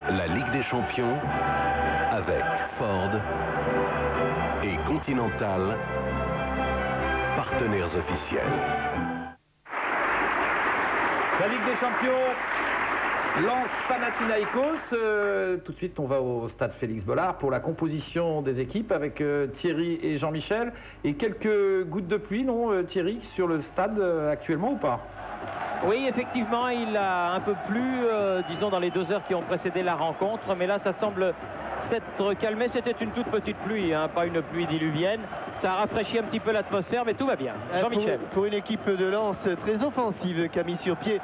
La Ligue des Champions avec Ford et Continental, partenaires officiels. La Ligue des Champions lance Panathinaikos. Tout de suite, on va au stade Félix Bollard pour la composition des équipes avec Thierry et Jean-Michel. Et quelques gouttes de pluie, non Thierry, sur le stade actuellement ou pas? Oui, effectivement, il a un peu plu, disons, dans les 2 heures qui ont précédé la rencontre. Mais là, ça semble s'être calmé. C'était une toute petite pluie, hein, pas une pluie diluvienne. Ça a rafraîchi un petit peu l'atmosphère, mais tout va bien. Jean-Michel. Pour une équipe de Lens très offensive qui a mis sur pied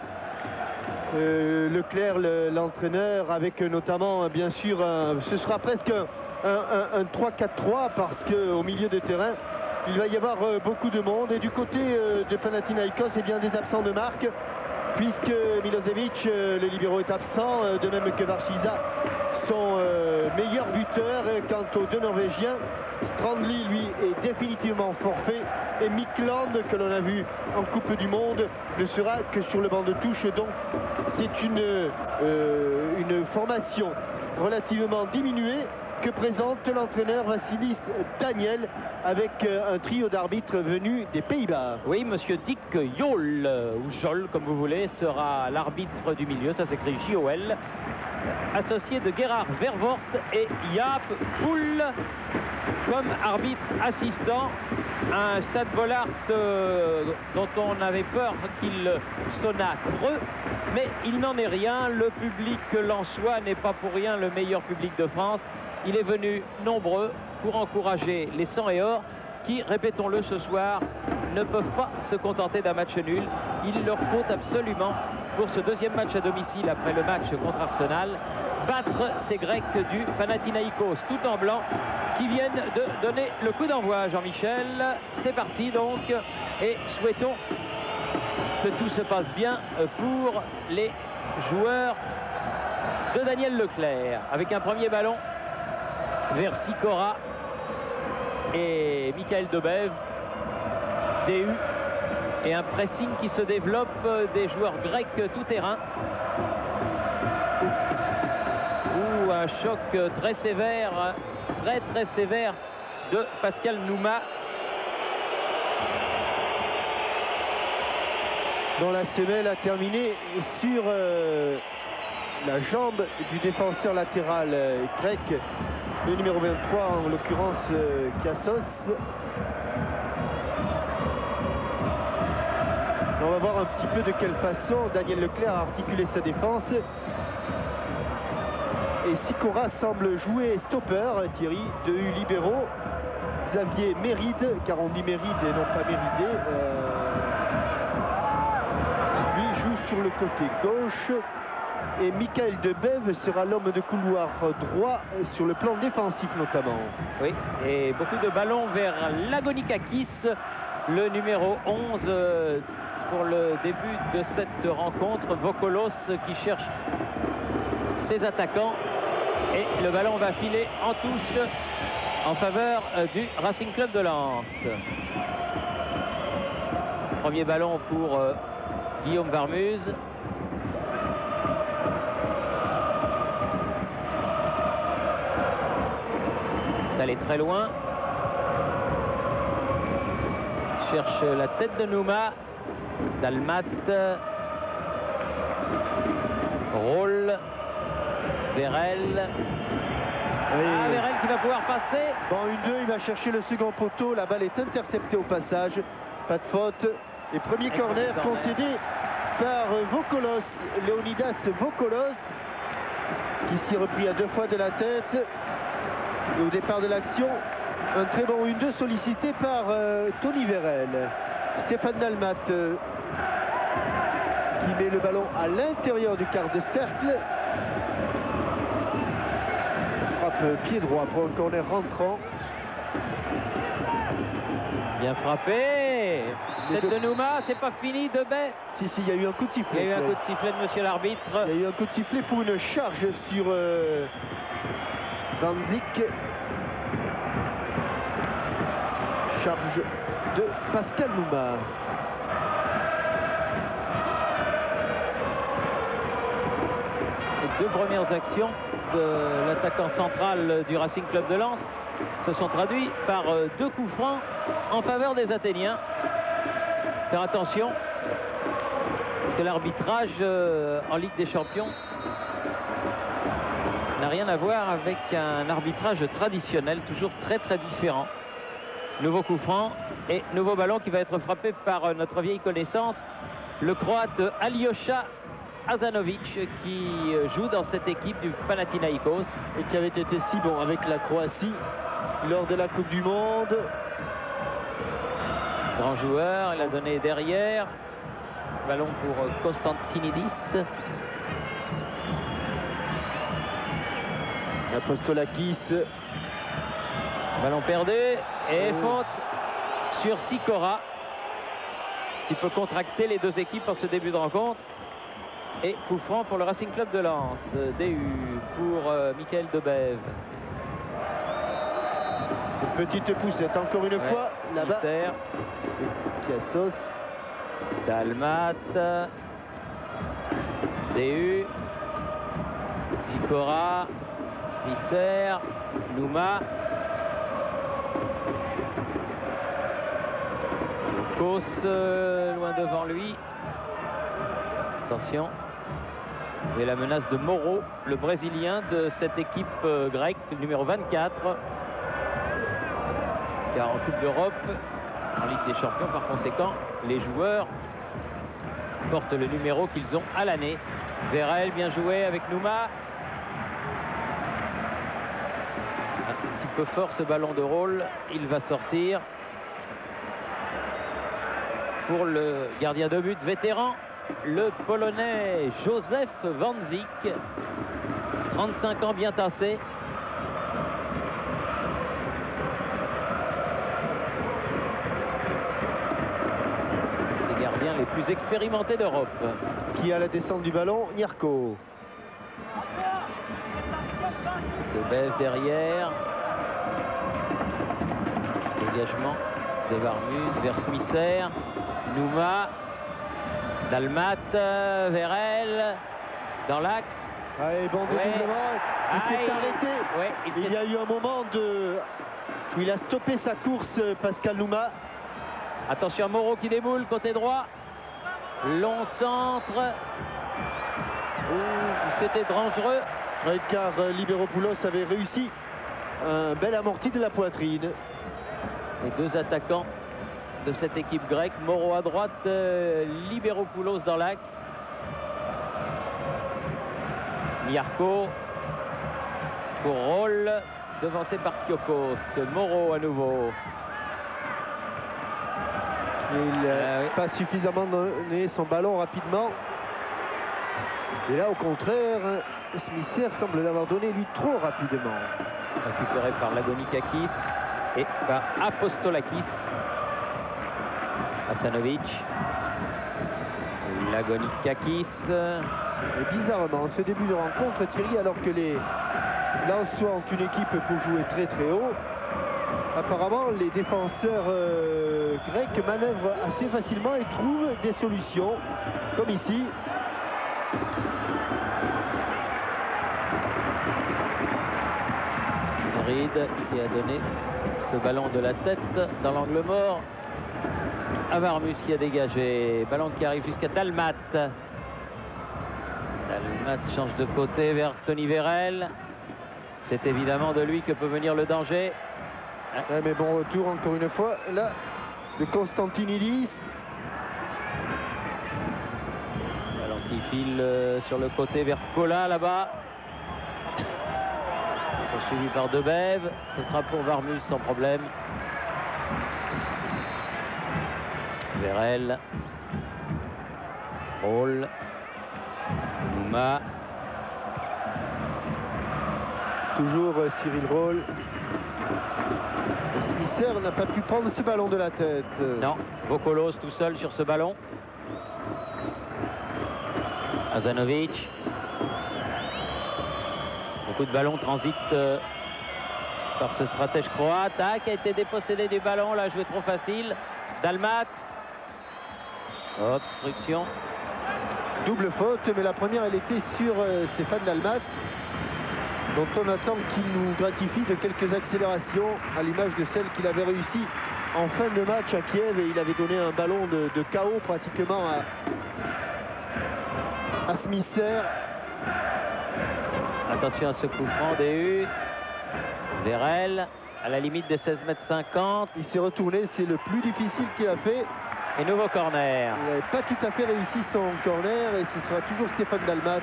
Leclerc, l'entraîneur, avec notamment, bien sûr, ce sera presque un 3-4-3 parce qu'au milieu de terrain, il va y avoir beaucoup de monde. Et du côté de Panathinaikos, eh bien, des absents de marque, puisque Milosevic, le libéraux, est absent, de même que Varchiza, son meilleur buteur. Quant aux 2 Norvégiens, Strandli, lui, est définitivement forfait. Et Mikland, que l'on a vu en Coupe du Monde, ne sera que sur le banc de touche. Donc, c'est une formation relativement diminuée que présente l'entraîneur Vassilis Daniel avec un trio d'arbitres venus des Pays-Bas. Oui, monsieur Dick Jol, ou Jol comme vous voulez, sera l'arbitre du milieu, ça s'écrit J-O-L, associé de Gerard Vervoort et Jaap Poel comme arbitre assistant. Un stade Bollard dont on avait peur qu'il sonnât creux, mais il n'en est rien. Le public lensois n'est pas pour rien le meilleur public de France. Il est venu nombreux pour encourager les 100 et or qui, répétons-le ce soir, ne peuvent pas se contenter d'un match nul. Il leur faut absolument, pour ce 2e match à domicile après le match contre Arsenal, battre ces Grecs du Panathinaikos tout en blanc qui viennent de donner le coup d'envoi. Jean-Michel, c'est parti donc, et souhaitons que tout se passe bien pour les joueurs de Daniel Leclerc, avec un premier ballon vers Sikora et Michael Debev, DU, et un pressing qui se développe des joueurs grecs tout terrain. Ou un choc très sévère, très sévère de Pascal Nouma. Dont la semelle a terminé sur la jambe du défenseur latéral grec, le numéro 23, en l'occurrence Kassos. On va voir un petit peu de quelle façon Daniel Leclerc a articulé sa défense. Et Sikora semble jouer stopper, Thierry, de libéraux. Xavier Méride, car on dit Méride et non pas Méridé, lui joue sur le côté gauche. Et Michael Debev sera l'homme de couloir droit sur le plan défensif notamment. Oui, et beaucoup de ballons vers Lagonikakis, le numéro 11 pour le début de cette rencontre. Vokolos qui cherche ses attaquants. Et le ballon va filer en touche en faveur du Racing Club de Lens. Premier ballon pour Guillaume Varmuse. D'aller très loin. Cherche la tête de Nouma. Dalmat. Roll. Vérel. Ah, Vérel qui va pouvoir passer. Bon, 1-2, il va chercher le second poteau. La balle est interceptée au passage. Pas de faute. Et premier corner concédé par Vokolos. Leonidas Vokolos, qui s'y est repris à 2 fois de la tête. Et au départ de l'action, un très bon 1-2 sollicité par Tony Vérel. Stéphane Dalmat qui met le ballon à l'intérieur du quart de cercle. Frappe pied droit pour un corner rentrant. Bien frappé. Tête de Nouma, c'est pas fini. Debay. Si, il y a eu un coup de sifflet. Il y a eu un coup de sifflet de monsieur l'arbitre. Il y a eu un coup de sifflet pour une charge sur Danzik. Charge de Pascal Nouma. deux premières actions de l'attaquant central du Racing Club de Lens se sont traduits par deux coups francs en faveur des Athéniens. Faire attention, parce que l'arbitrage en Ligue des Champions n'a rien à voir avec un arbitrage traditionnel, toujours très différent. Nouveau coup franc et nouveau ballon qui va être frappé par notre vieille connaissance, le Croate Aljosha Azanovic, qui joue dans cette équipe du Panathinaïkos. Et qui avait été si bon avec la Croatie lors de la Coupe du Monde. Grand joueur, il a donné derrière. Ballon pour Konstantinidis. Apostolakis. Ballon perdu et faute sur Sikora, qui peut contracter les deux équipes en ce début de rencontre. Et coup franc pour le Racing Club de Lens. DU pour Michael Debève. Une petite poussette encore une fois là-bas. Kiassos. Dalmat. DU. Sikora. Smisser. Nouma. Kos loin devant lui. Attention. Et la menace de Moro, le Brésilien de cette équipe grecque, numéro 24. Car en Coupe d'Europe, en Ligue des Champions, par conséquent, les joueurs portent le numéro qu'ils ont à l'année. Vérel, bien joué avec Nouma. Un petit peu fort ce ballon de rôle. Il va sortir pour le gardien de but vétéran, le Polonais Josef Wandzik, 35 ans bien tassé. Les gardiens les plus expérimentés d'Europe. Qui a la descente du ballon? Nyarko. Debève derrière. Dégagement de Varmus vers Smisser. Nouma. Dalmat. Vérel. Dans l'axe. Allez, bon dédoublement. Il s'est arrêté. Ouais, il y a eu un moment où il a stoppé sa course, Pascal Nouma. Attention à Moro qui déboule côté droit. Long centre. C'était dangereux. Oui, car Libéropoulos avait réussi un bel amorti de la poitrine. Les deux attaquants de cette équipe grecque. Moro à droite, Libéropoulos dans l'axe. Nyarko pour Roll, devancé par Kyokos. Moro à nouveau. Il n'a pas suffisamment donné son ballon rapidement. Et là, au contraire, Smisser semble l'avoir donné lui trop rapidement. Récupéré par Lagonikakis et par Apostolakis. Hasanovic. Lagonikakis. Et bizarrement, ce début de rencontre, Thierry, alors que les Lensois ont une équipe pour jouer très haut, apparemment les défenseurs grecs manœuvrent assez facilement et trouvent des solutions, comme ici. Reed qui a donné ce ballon de la tête dans l'angle mort à Varmus qui a dégagé. Ballon qui arrive jusqu'à Dalmat. Dalmat change de côté vers Tony Vérel. C'est évidemment de lui que peut venir le danger. Ouais, mais bon retour encore une fois là de Konstantinidis. Ballon qui file sur le côté vers Kola là-bas. Poursuivi par Debève. Ce sera pour Varmus sans problème. Vérel. Roll. Nouma. Toujours Cyril Roll. Smisser n'a pas pu prendre ce ballon de la tête. Non, Vokolos tout seul sur ce ballon. Azanovic. Beaucoup de ballons transitent par ce stratège croate. Ah, qui a été dépossédé du ballon, là, joué trop facile. Dalmat. Obstruction. Double faute, mais la première elle était sur Stéphane Dalmat, dont on attend qu'il nous gratifie de quelques accélérations à l'image de celle qu'il avait réussi en fin de match à Kiev, et il avait donné un ballon de KO pratiquement à Smisser. Attention à ce coup franc DU. Vérel à la limite des 16,50 m. Il s'est retourné, c'est le plus difficile qu'il a fait. Et nouveau corner. Il n'avait pas tout à fait réussi son corner et ce sera toujours Stéphane Dalmat.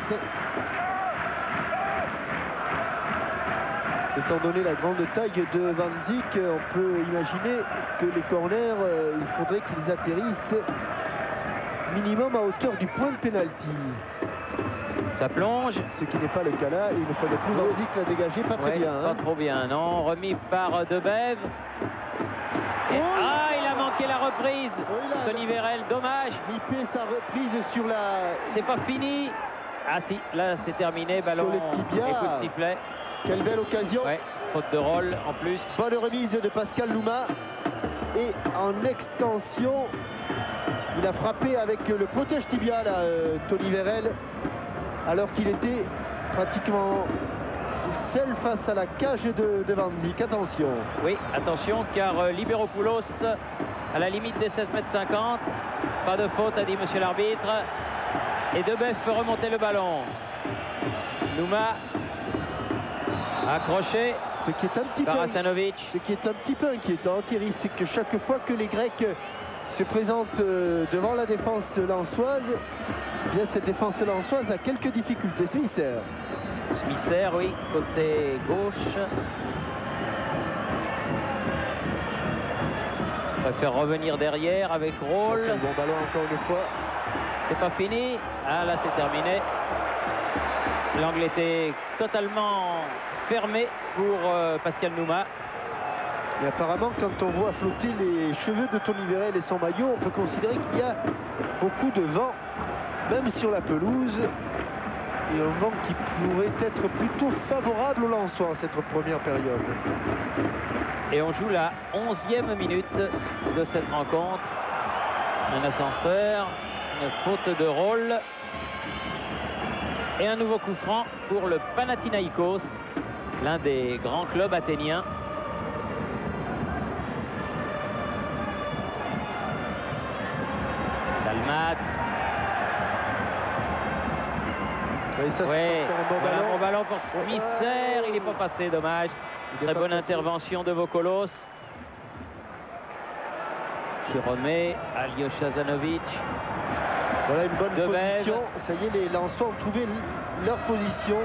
Étant donné la grande taille de Van Zik, on peut imaginer que les corners, il faudrait qu'ils atterrissent minimum à hauteur du point de pénalty. Ça plonge. Ce qui n'est pas le cas là. Il ne fallait plus Van Zik la dégager, pas très bien. Pas trop bien, non. Remis par Debève. Ah, il a manqué la reprise. Tony Vérel, dommage. Ripé sa reprise sur la... C'est pas fini. Ah si, là c'est terminé. Ballon et coup de sifflet. Quelle belle occasion. Ouais, faute de rôle en plus. Bonne remise de Pascal Louma. Et en extension, il a frappé avec le protège tibia là, Tony Vérel, alors qu'il était pratiquement seul face à la cage de Van Zik. Attention. Oui, attention, car Libéropoulos à la limite des 16,50 m. Pas de faute, a dit monsieur l'arbitre. Et Debève peut remonter le ballon. Nouma accroché par Hasanovic. Ce qui est un petit peu inquiétant, Thierry, c'est que chaque fois que les Grecs se présentent devant la défense lensoise, eh bien cette défense lensoise a quelques difficultés. Smisser, oui, côté gauche. On va faire revenir derrière avec Roll. Bon ballon encore une fois. C'est pas fini. Ah là c'est terminé. L'angle était totalement fermé pour Pascal Nouma. Et apparemment, quand on voit flotter les cheveux de Tony Vérel et son maillot, on peut considérer qu'il y a beaucoup de vent, même sur la pelouse. Et un vent qui pourrait être plutôt favorable au Lensois en cette première période. Et on joue la 11e minute de cette rencontre. Un ascenseur, une faute de rôle. Et un nouveau coup franc pour le Panathinaïkos, l'un des grands clubs athéniens. Dalmat. Oui, ça, ouais, un bon ballon pour Smisser. Il n'est pas passé, dommage. Très bonne intervention de Vokolos, qui remet à Aliosh Hasanovic. Voilà une bonne position. Ça y est, les Lensois ont trouvé leur position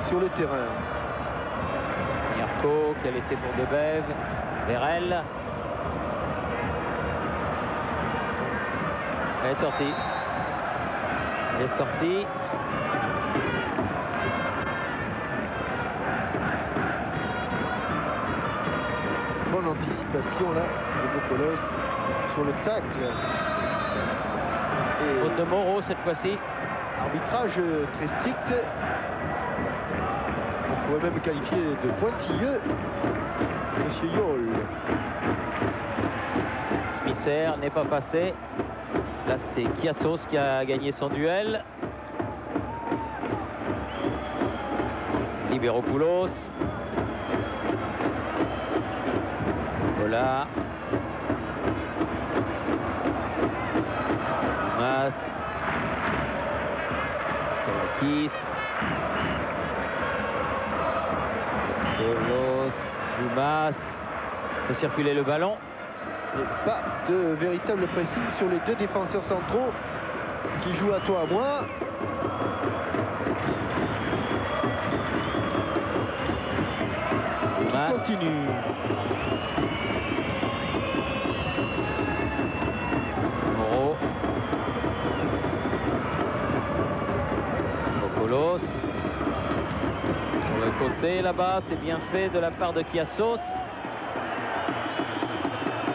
sur le terrain. Mirko qui a laissé pour Debève. Vérel. Elle est sortie. Elle est sortie. Bonne anticipation là de Vokolos sur le tacle. Faute de Moreau cette fois-ci. Arbitrage très strict. On pourrait même qualifier de pointilleux monsieur Yol. Smisser n'est pas passé. Là c'est Kiassos qui a gagné son duel. Libéropoulos. Voilà. Mas. Stelakis. Dolos. Dumas. Peut circuler le ballon. Et pas de véritable pressing sur les deux défenseurs centraux qui jouent à toi à moi. Et qui continue. Moreau. Vokolos. Sur le côté là-bas, c'est bien fait de la part de Kiassos.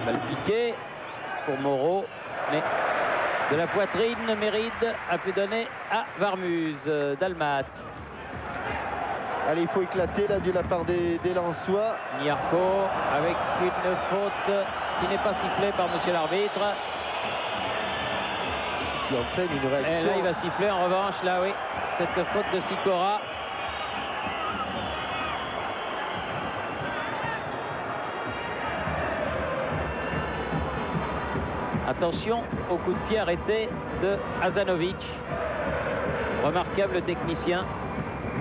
Balle piquée pour Moreau, mais de la poitrine, Méride a pu donner à Varmuz. Dalmat. Allez, il faut éclater là de la part des Lensois. Niarko avec une faute qui n'est pas sifflée par monsieur l'arbitre. qui entraîne une réaction. Et là, il va siffler en revanche. Là, oui, cette faute de Sikora. Attention au coup de pied arrêté de Hazanovic. Remarquable technicien.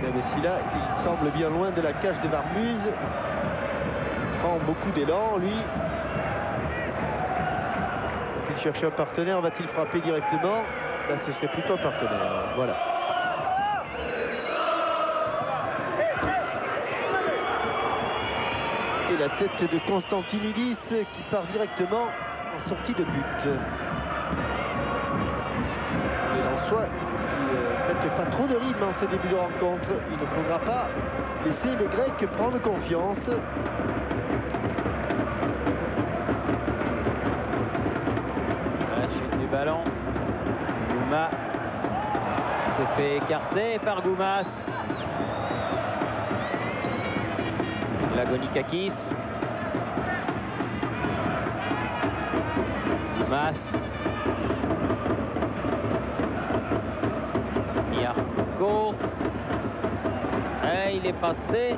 Même si là, il semble bien loin de la cage de Varmuz. Il prend beaucoup d'élan, lui. Va-t-il chercher un partenaire? Va-t-il frapper directement? Là, ce serait plutôt un partenaire. Voilà. Et la tête de Konstantinidis qui part directement en sortie de but. Les Lensois qui ne mettent pas trop de rythme en ce début de rencontre. Il ne faudra pas laisser les Grecs prendre confiance. La chute du ballon. Gouma s'est fait écarter par Goumas. Lagonikakis. Goumas. Miarko. Et il est passé.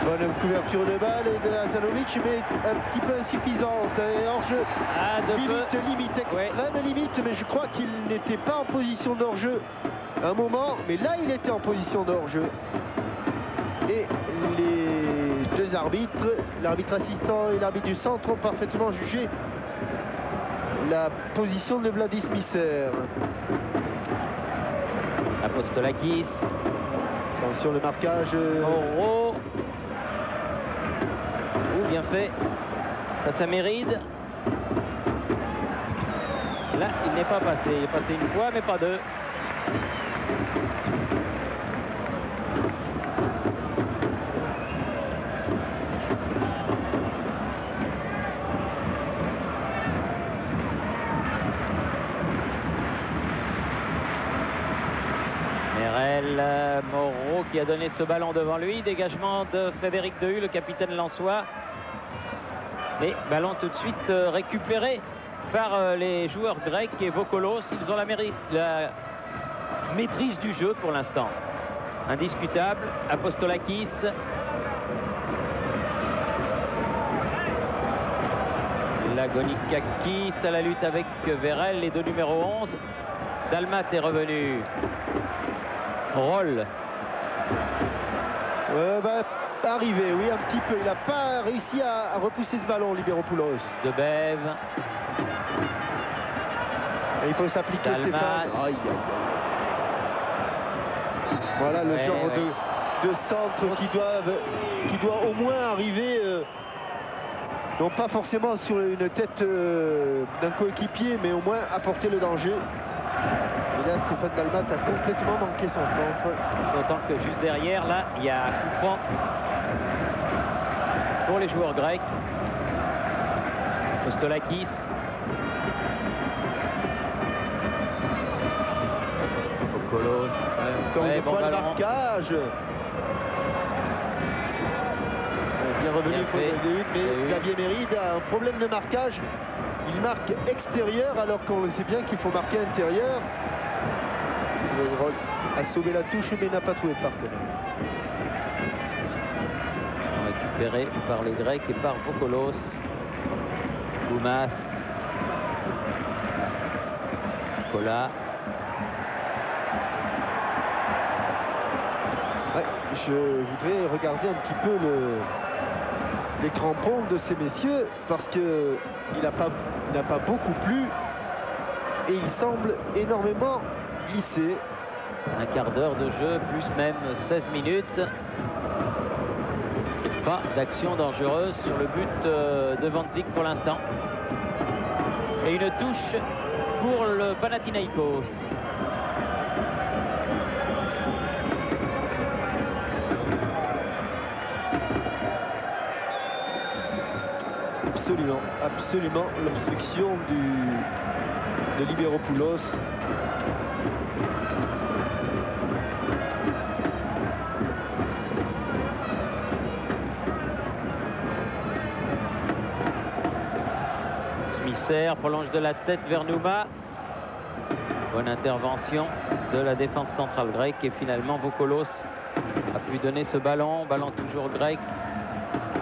Bonne couverture de balle et de Hazanovic, mais un petit peu insuffisante. Et hors-jeu, limite extrême limite, mais je crois qu'il n'était pas en position d'hors-jeu à un moment. Mais là, il était en position d'hors-jeu. Et les deux arbitres, l'arbitre assistant et l'arbitre du centre, ont parfaitement jugé la position de Vladis Misser. Apostolakis. Attention le marquage. Moreau. Bien fait. Face à Méride. Là, il n'est pas passé. Il est passé une fois, mais pas deux. Moreau qui a donné ce ballon devant lui. Dégagement de Frédéric Dehu, le capitaine lensois. Et ballon tout de suite récupéré par les joueurs grecs et Vokolos. Ils ont la maîtrise du jeu pour l'instant. Indiscutable. Apostolakis. Lagonikakis à la lutte avec Vérel, les deux numéros 11. Dalmat est revenu. Roll. Arrivé, oui, un petit peu. Il n'a pas réussi à repousser ce ballon, Libéropoulos. De Bève. Et il faut s'appliquer, Stéphane. Aïe, aïe, aïe. Voilà le genre de centre qui doit au moins arriver, non pas forcément sur une tête d'un coéquipier, mais au moins apporter le danger. Et là, Stéphane Dalmat a complètement manqué son centre. D'autant que juste derrière, là, il y a coup franc pour les joueurs grecs. Apostolakis. Vokolos. Encore une fois, le marquage. Bien revenu, mais Xavier Méride a un problème de marquage. Il marque extérieur alors qu'on sait bien qu'il faut marquer intérieur. Il a sauvé la touche mais n'a pas trouvé de partenaire. Récupéré par les Grecs et par Vokolos. Goumas. Kola. Ouais, je voudrais regarder un petit peu les crampons de ces messieurs parce que il n'a pas beaucoup plu et il semble énormément glissé. Un quart d'heure de jeu, plus même 16 minutes. Et pas d'action dangereuse sur le but de Vanzik pour l'instant. Et une touche pour le Panathinaikos. Absolument, absolument l'obstruction de Libéropoulos. Smisser prolonge de la tête vers Nouma. Bonne intervention de la défense centrale grecque et finalement Vokolos a pu donner ce ballon. Ballon toujours grec.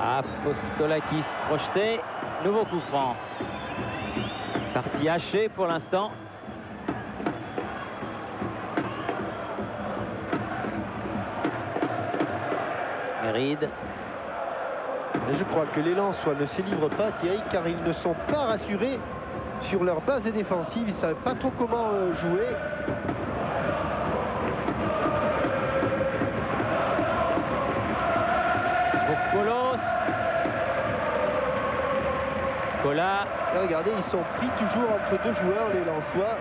Apostolakis projeté. Nouveau coup franc. Partie hachée pour l'instant. Méride. Je crois que les Lensois ne se livrent pas, Thierry, car ils ne sont pas rassurés sur leur base défensive. Ils ne savent pas trop comment jouer. Vokolos. Cola. Et regardez, ils sont pris toujours entre deux joueurs, les Lensois.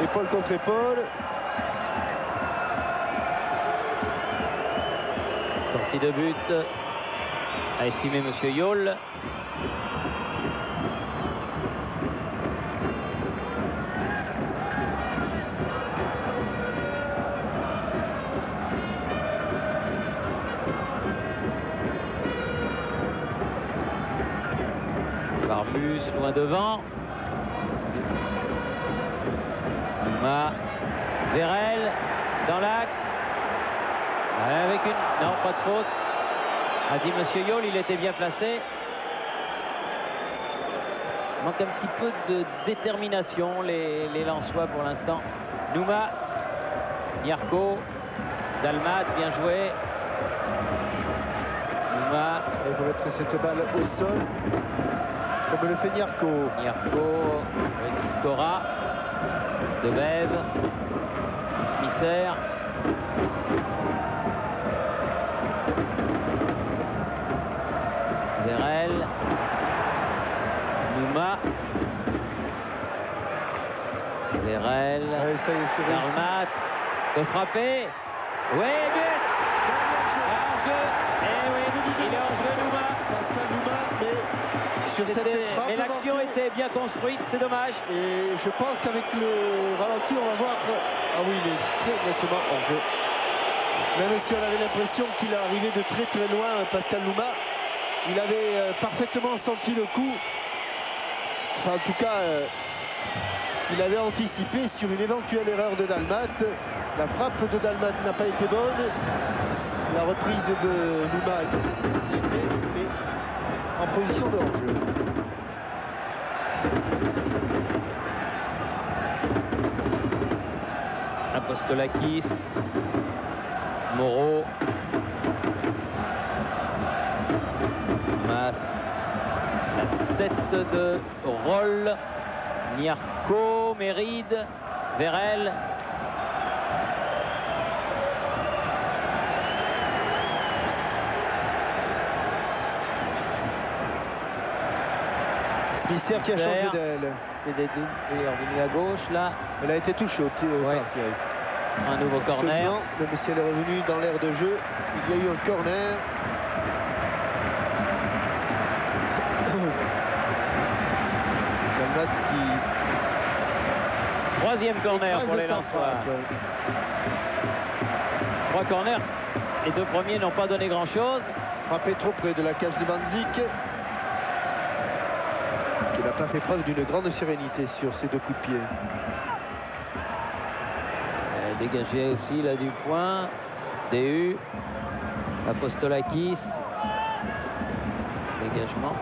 Épaule contre épaule. Sortie de but, a estimé Monsieur Yol. Barbus loin devant. Nouma. Vérel dans l'axe. Avec une... Non, pas de faute. A dit Monsieur Yol, il était bien placé. Il manque un petit peu de détermination, les Lensois pour l'instant. Nouma. Niarko. Dalmat, bien joué. Nouma. Il faut mettre cette balle au sol, comme le fait Niarko. Niarko avec Sikora. De Bève. Smisser. Vérel. Nouma. Vérel. Dalmat. Peut frapper. Oui, but. Hors-jeu. Eh oui, il est hors-jeu, Nouma. Pascal Nouma, mais sur cette frappe, mais l'action était bien construite, c'est dommage. Et je pense qu'avec le ralenti, on va voir. Ah oui, il est très nettement hors-jeu. Même si on avait l'impression qu'il est arrivé de très très loin, Pascal Nouma. Il avait parfaitement senti le coup. Enfin, en tout cas, il avait anticipé sur une éventuelle erreur de Dalmat. La frappe de Dalmat n'a pas été bonne. La reprise de Nouma était, mais en position de hors-jeu. Apostolakis. Moreau. Mas. La tête de Roll. Niarko. Méride. Vérel. Smisser qui a changé d'aile. C'est des doubles. Il est revenu à gauche là. Elle a été touchée au ouais. Un nouveau corner. Même si elle est revenue dans l'aire de jeu, il y a eu un corner. Dalmat qui... Troisième corner pour les Lensois. 3 corners. Les 2 premiers n'ont pas donné grand-chose. Frappé trop près de la cage de Banzik, qui n'a pas fait preuve d'une grande sérénité sur ses 2 coups de pied. Dégagé aussi là du point. DU. Apostolakis. Dégagement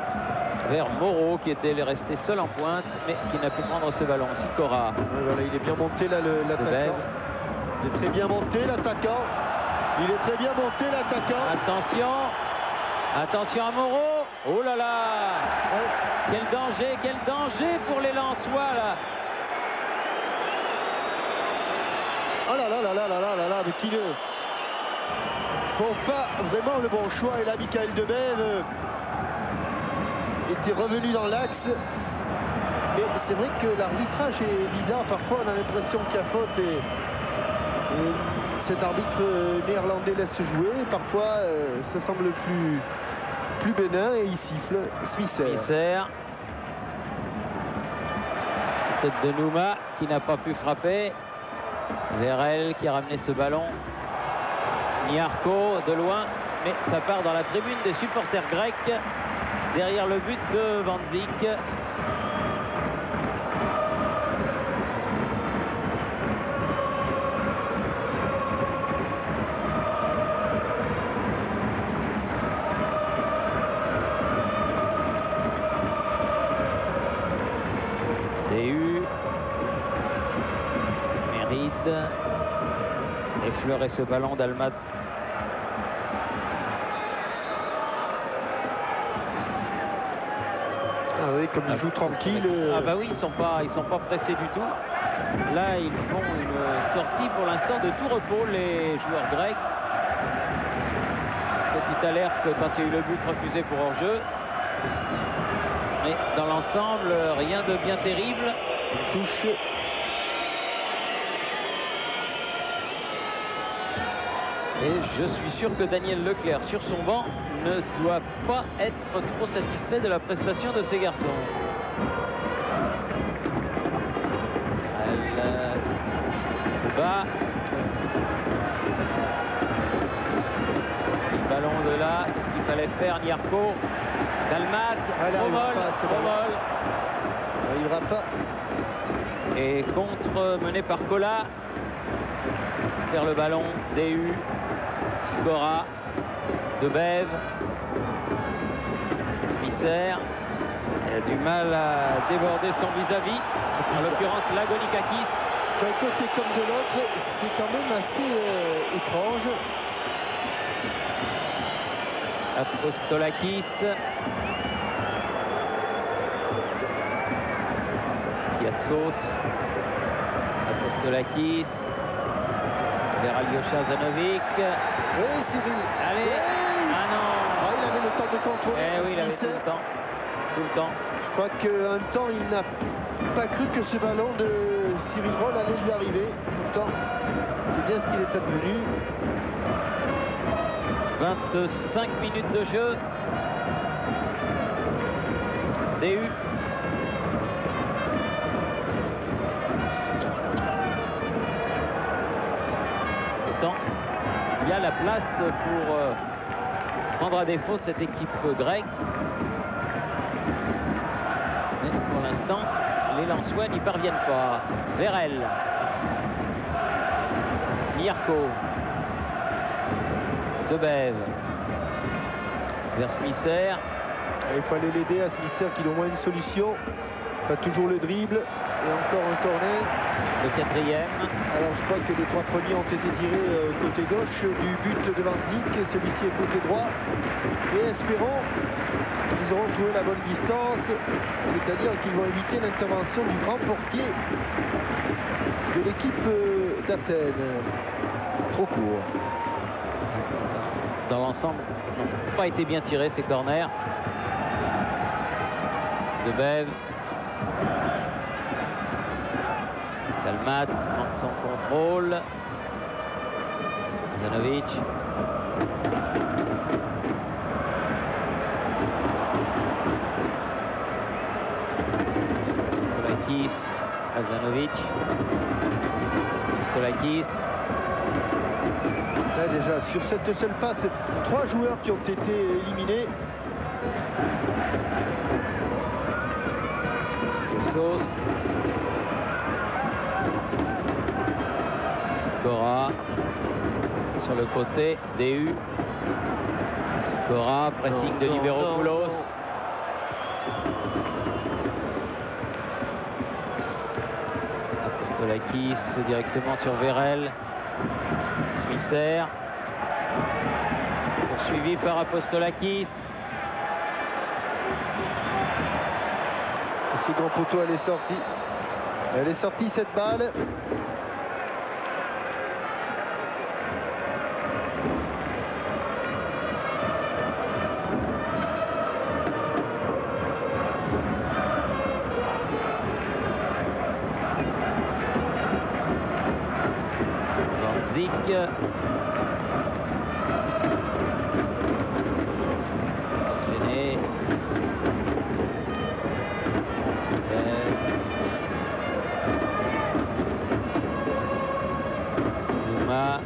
vers Moreau qui était resté seul en pointe mais qui n'a pu prendre ce ballon. Sikora. Voilà, il est bien monté là l'attaquant. Il est très bien monté l'attaquant. Il est très bien monté l'attaquant. Attention. Attention à Moreau. Oh là là. Ouais. Quel danger pour les Lensois là. Oh là là là là là là là là, mais qui ne font pas vraiment le bon choix. Et là, Michael Debève était revenu dans l'axe. Mais c'est vrai que l'arbitrage est bizarre. Parfois, on a l'impression qu'il y a faute et cet arbitre néerlandais laisse jouer. Parfois, ça semble plus bénin et il siffle. Smisser. Tête de Nouma qui n'a pas pu frapper. Vérel qui a ramené ce ballon. Niarko de loin, mais ça part dans la tribune des supporters grecs derrière le but de Banzik. effleurer ce ballon d'Almat. Ah oui, comme ils jouent tranquille. Ah bah oui, ils sont pas pressés du tout. Là, ils font une sortie pour l'instant de tout repos, les joueurs grecs. Petite alerte quand il y a eu le but refusé pour hors-jeu. Mais dans l'ensemble, rien de bien terrible. Une touche. Et je suis sûr que Daniel Leclerc, sur son banc, ne doit pas être trop satisfait de la prestation de ces garçons. Elle se bat. Le ballon de là, c'est ce qu'il fallait faire. Niarko, Dalmat, Romol. Il n'arrivera pas. Et contre mené par Kola. Vers le ballon, DU, Sikora, Debev, Smisser. Il a du mal à déborder son vis-à-vis. En l'occurrence, Lagonikakis. D'un côté comme de l'autre, c'est quand même assez étrange. Apostolakis. Kiassos. Apostolakis. Vers Alyosha Zanovic. Oui, Cyril. Allez. Oui. Ah non. Ah, il avait le temps de contrôler. Oui, il avait tout le temps. Tout le temps. Je crois qu'un temps, il n'a pas cru que ce ballon de Cyril Roll allait lui arriver. Pourtant, c'est bien ce qu'il est advenu. 25 minutes de jeu. DU. Pourtant, il y a la place pour prendre à défaut cette équipe grecque. Mais pour l'instant, les Lensois n'y parviennent pas. Verel. Niarko. Debev. Vers Smisser. Il fallait l'aider à Smisser qu'il ait au moins une solution. Pas toujours le dribble. Et encore un corner. Le quatrième. Alors je crois que les trois premiers ont été tirés côté gauche du but de Van Dijk. Celui-ci est côté droit. Et espérons qu'ils auront trouvé la bonne distance. C'est-à-dire qu'ils vont éviter l'intervention du grand portier de l'équipe d'Athènes. Trop court. Dans l'ensemble, n'ont pas été bien tirés ces corners. Debev. Dalmat manque son contrôle. Zanovic. Stolakis. Zanovic. Stolakis. Là déjà, sur cette seule passe, 3 joueurs qui ont été éliminés. Sauce. Sikora sur le côté, DU. Sikora, pressing de Liberopoulos. Apostolakis directement sur Verel. Smisser. Poursuivi par Apostolakis. Le second poteau, elle est sortie. Elle est sortie cette balle. Zik. Gêné. Zuma.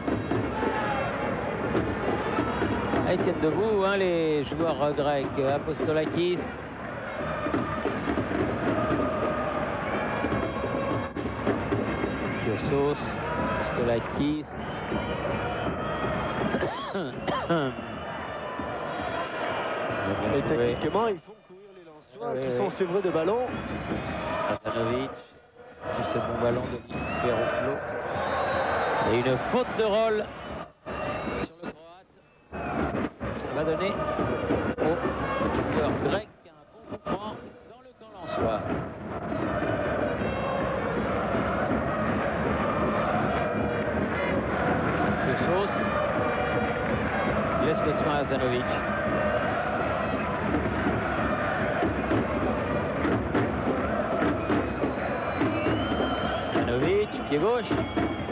Ah, ils tiennent debout, hein, les joueurs grecs. Apostolakis. Kiossos. Apostolakis. Et techniquement, ils font courir les Lensois qui sont sevrés de ballon. Azanovic. Sur ce bon ballon de Liberopoulos. Et une faute de rôle sur le Croate va donner au joueur grec un bon coup franc dans le camp lensois. Sauce laisse le soin à Zanovic. Zanovic, pied gauche.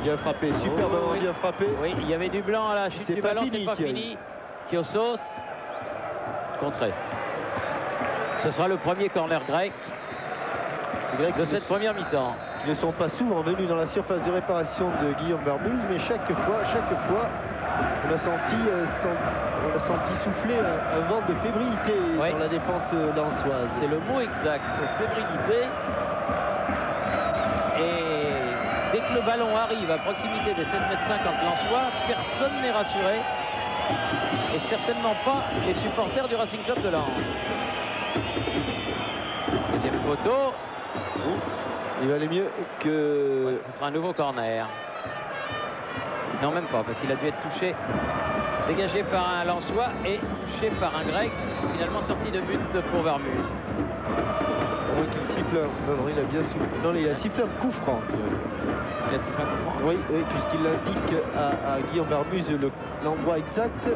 Bien frappé, superbement bien frappé. Oui, il y avait du blanc à la chute du ballon, c'est pas fini. Kiosos, contré. Ce sera le premier corner grec de cette première mi-temps. Ils ne sont pas souvent venus dans la surface de réparation de Guillaume Barbuse, mais chaque fois, on a senti souffler un vent de fébrilité dans la défense lensoise. C'est le mot exact, fébrilité. Et dès que le ballon arrive à proximité des 16,50 m lensois, personne n'est rassuré. Et certainement pas les supporters du Racing Club de Lens. Deuxième poteau. Il valait mieux que... Ouais, ce sera un nouveau corner. Non, même pas, parce qu'il a dû être touché, dégagé par un Lensois et touché par un Grec. Finalement sorti de but pour Vermuse. Il siffle. Non, il a bien sifflé. Non, il a sifflé un coup franc. Il a sifflé un coup franc. Oui, puisqu'il indique à Guillaume Vermuse l'endroit exact.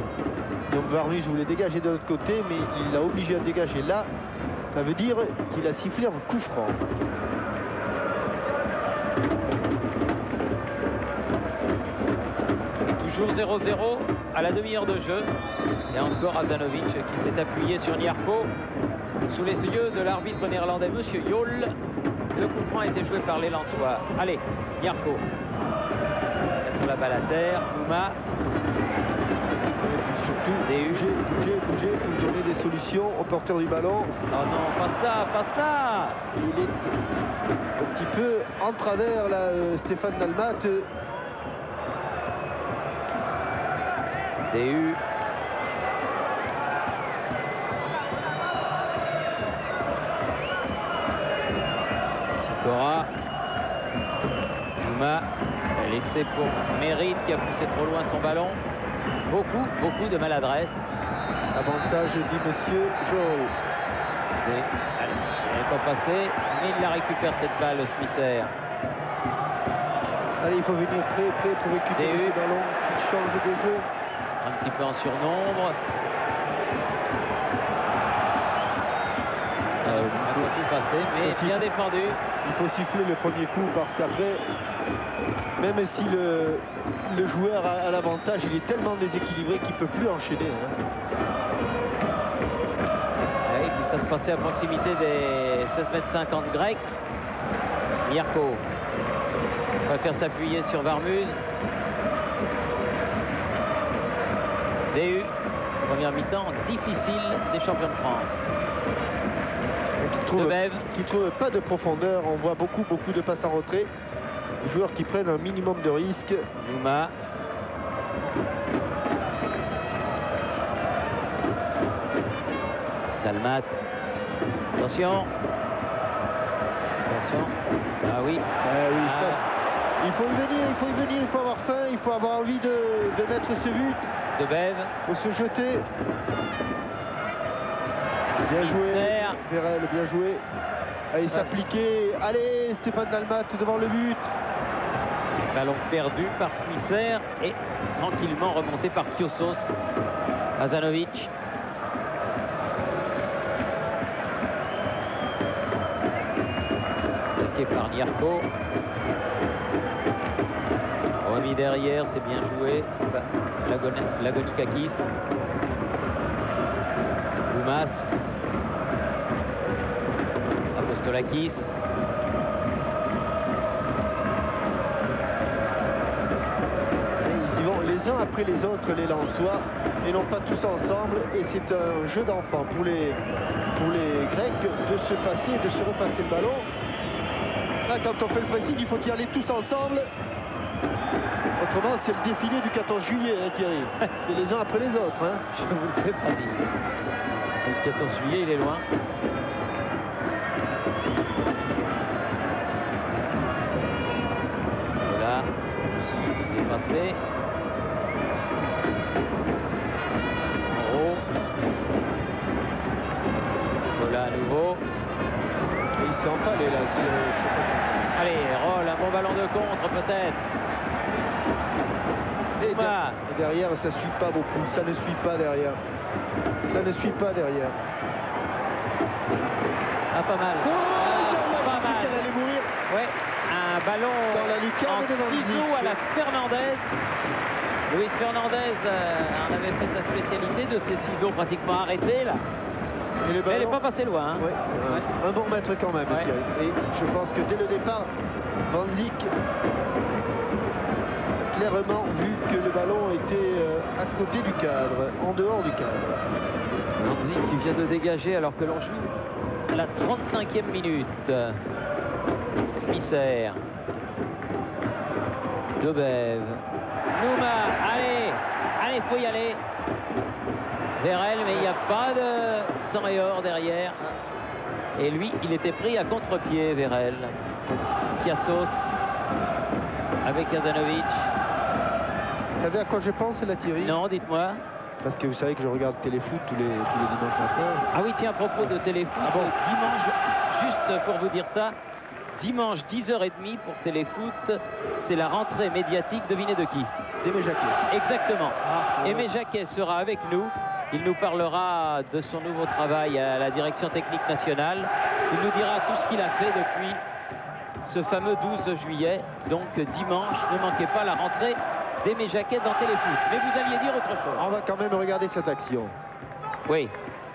Donc Vermuse voulait dégager de l'autre côté, mais il l'a obligé à dégager là. Ça veut dire qu'il a sifflé un coup franc. Toujours 0-0 à la demi-heure de jeu. Et encore Azanovic qui s'est appuyé sur Niarko sous les yeux de l'arbitre néerlandais Monsieur Jol. Le coup franc a été joué par les Lensois. Allez, Niarko. Mettre la balle à terre. Nouma. Surtout, bouger pour donner des solutions au porteur du ballon. Oh non, pas ça, pas ça. Il est un petit peu en travers là, Stéphane Dalmat. DU. Sikora. Nouma. Laissé pour Mérite qui a poussé trop loin son ballon. Beaucoup de maladresse. Avantage dit Monsieur Jol. Elle n'est pas passée, mais il la récupère cette balle, Smisser. Allez, il faut venir prêt pour récupérer ce ballon s'il change de jeu. Un petit peu en surnombre. Il faut tout passer, mais bien défendu. Il faut siffler le premier coup parce qu'après, même si le joueur a l'avantage, il est tellement déséquilibré qu'il ne peut plus enchaîner. Et puis ça se passait à proximité des 16,50 m grecs. Niarko préfère s'appuyer sur Vermuse. DU, première mi-temps difficile des champions de France. Qui trouve pas de profondeur. On voit beaucoup de passes en retrait. Les joueurs qui prennent un minimum de risques. Nouma. Dalmat. Attention. Ah oui. Ça, il faut y venir, il faut avoir faim, il faut avoir envie de mettre ce but. De Bève. Il faut se jeter. Bien joué, Vérel, bien joué. Allez, s'appliquer. Allez, Stéphane Dalmat devant le but. Ballon perdu par Smisser et tranquillement remonté par Kiosos. Azanovic. Attaqué par Niarko. Remis derrière, c'est bien joué. Lagonikakis. Oumas. Apostolakis. Et ils y vont les uns après les autres, les Lensois, et non pas tous ensemble. Et c'est un jeu d'enfant pour les Grecs de se passer, de se repasser le ballon. Là, quand on fait le pressing, il faut y aller tous ensemble. Autrement, c'est le défilé du 14 juillet, hein, Thierry. C'est les uns après les autres. Hein. Je ne vous le fais pas dire. Le 14 juillet, il est loin. Voilà. passer. Moreau. Voilà à nouveau. Et il s'est empalé là. Allez, Roll, un bon ballon de contre peut-être. Et derrière, ça ne suit pas beaucoup. Ça ne suit pas derrière. Ça ne suit pas derrière. Ah, pas mal. Pas mal. Elle allait mourir. Ouais, un ballon dans la lucarne en ciseaux à la Fernandez. Luis Fernandez en avait fait sa spécialité de ces ciseaux pratiquement arrêtés là. Et le ballon, elle n'est pas passée loin. Hein. Ouais, un bon mètre quand même. Ouais. Et je pense que dès le départ, Van Dijk a clairement vu que le ballon était à côté du cadre, en dehors du cadre. Van Dijk qui vient de dégager alors que l'on joue à la 35e minute. Smisser. Dobev. Nouma. Allez, faut y aller. Vérel, mais il n'y a pas de sang et or derrière. Et lui, il était pris à contre-pied, Vérel. Kiassos avec Kazanovic. Vous savez à quoi je pense, la Thierry? Non, dites-moi. Parce que vous savez que je regarde Téléfoot tous les dimanches matins. Ah oui, tiens, à propos de Téléfoot, dimanche, juste pour vous dire ça, dimanche 10h30 pour Téléfoot, c'est la rentrée médiatique, devinez de qui? d'Aimé Jacquet. Exactement. Aimé Jacquet sera avec nous. Il nous parlera de son nouveau travail à la direction technique nationale. Il nous dira tout ce qu'il a fait depuis ce fameux 12 juillet. Donc dimanche, ne manquez pas la rentrée d'Aimé Jacquet dans Téléfoot. Mais vous alliez dire autre chose. On va quand même regarder cette action. Oui,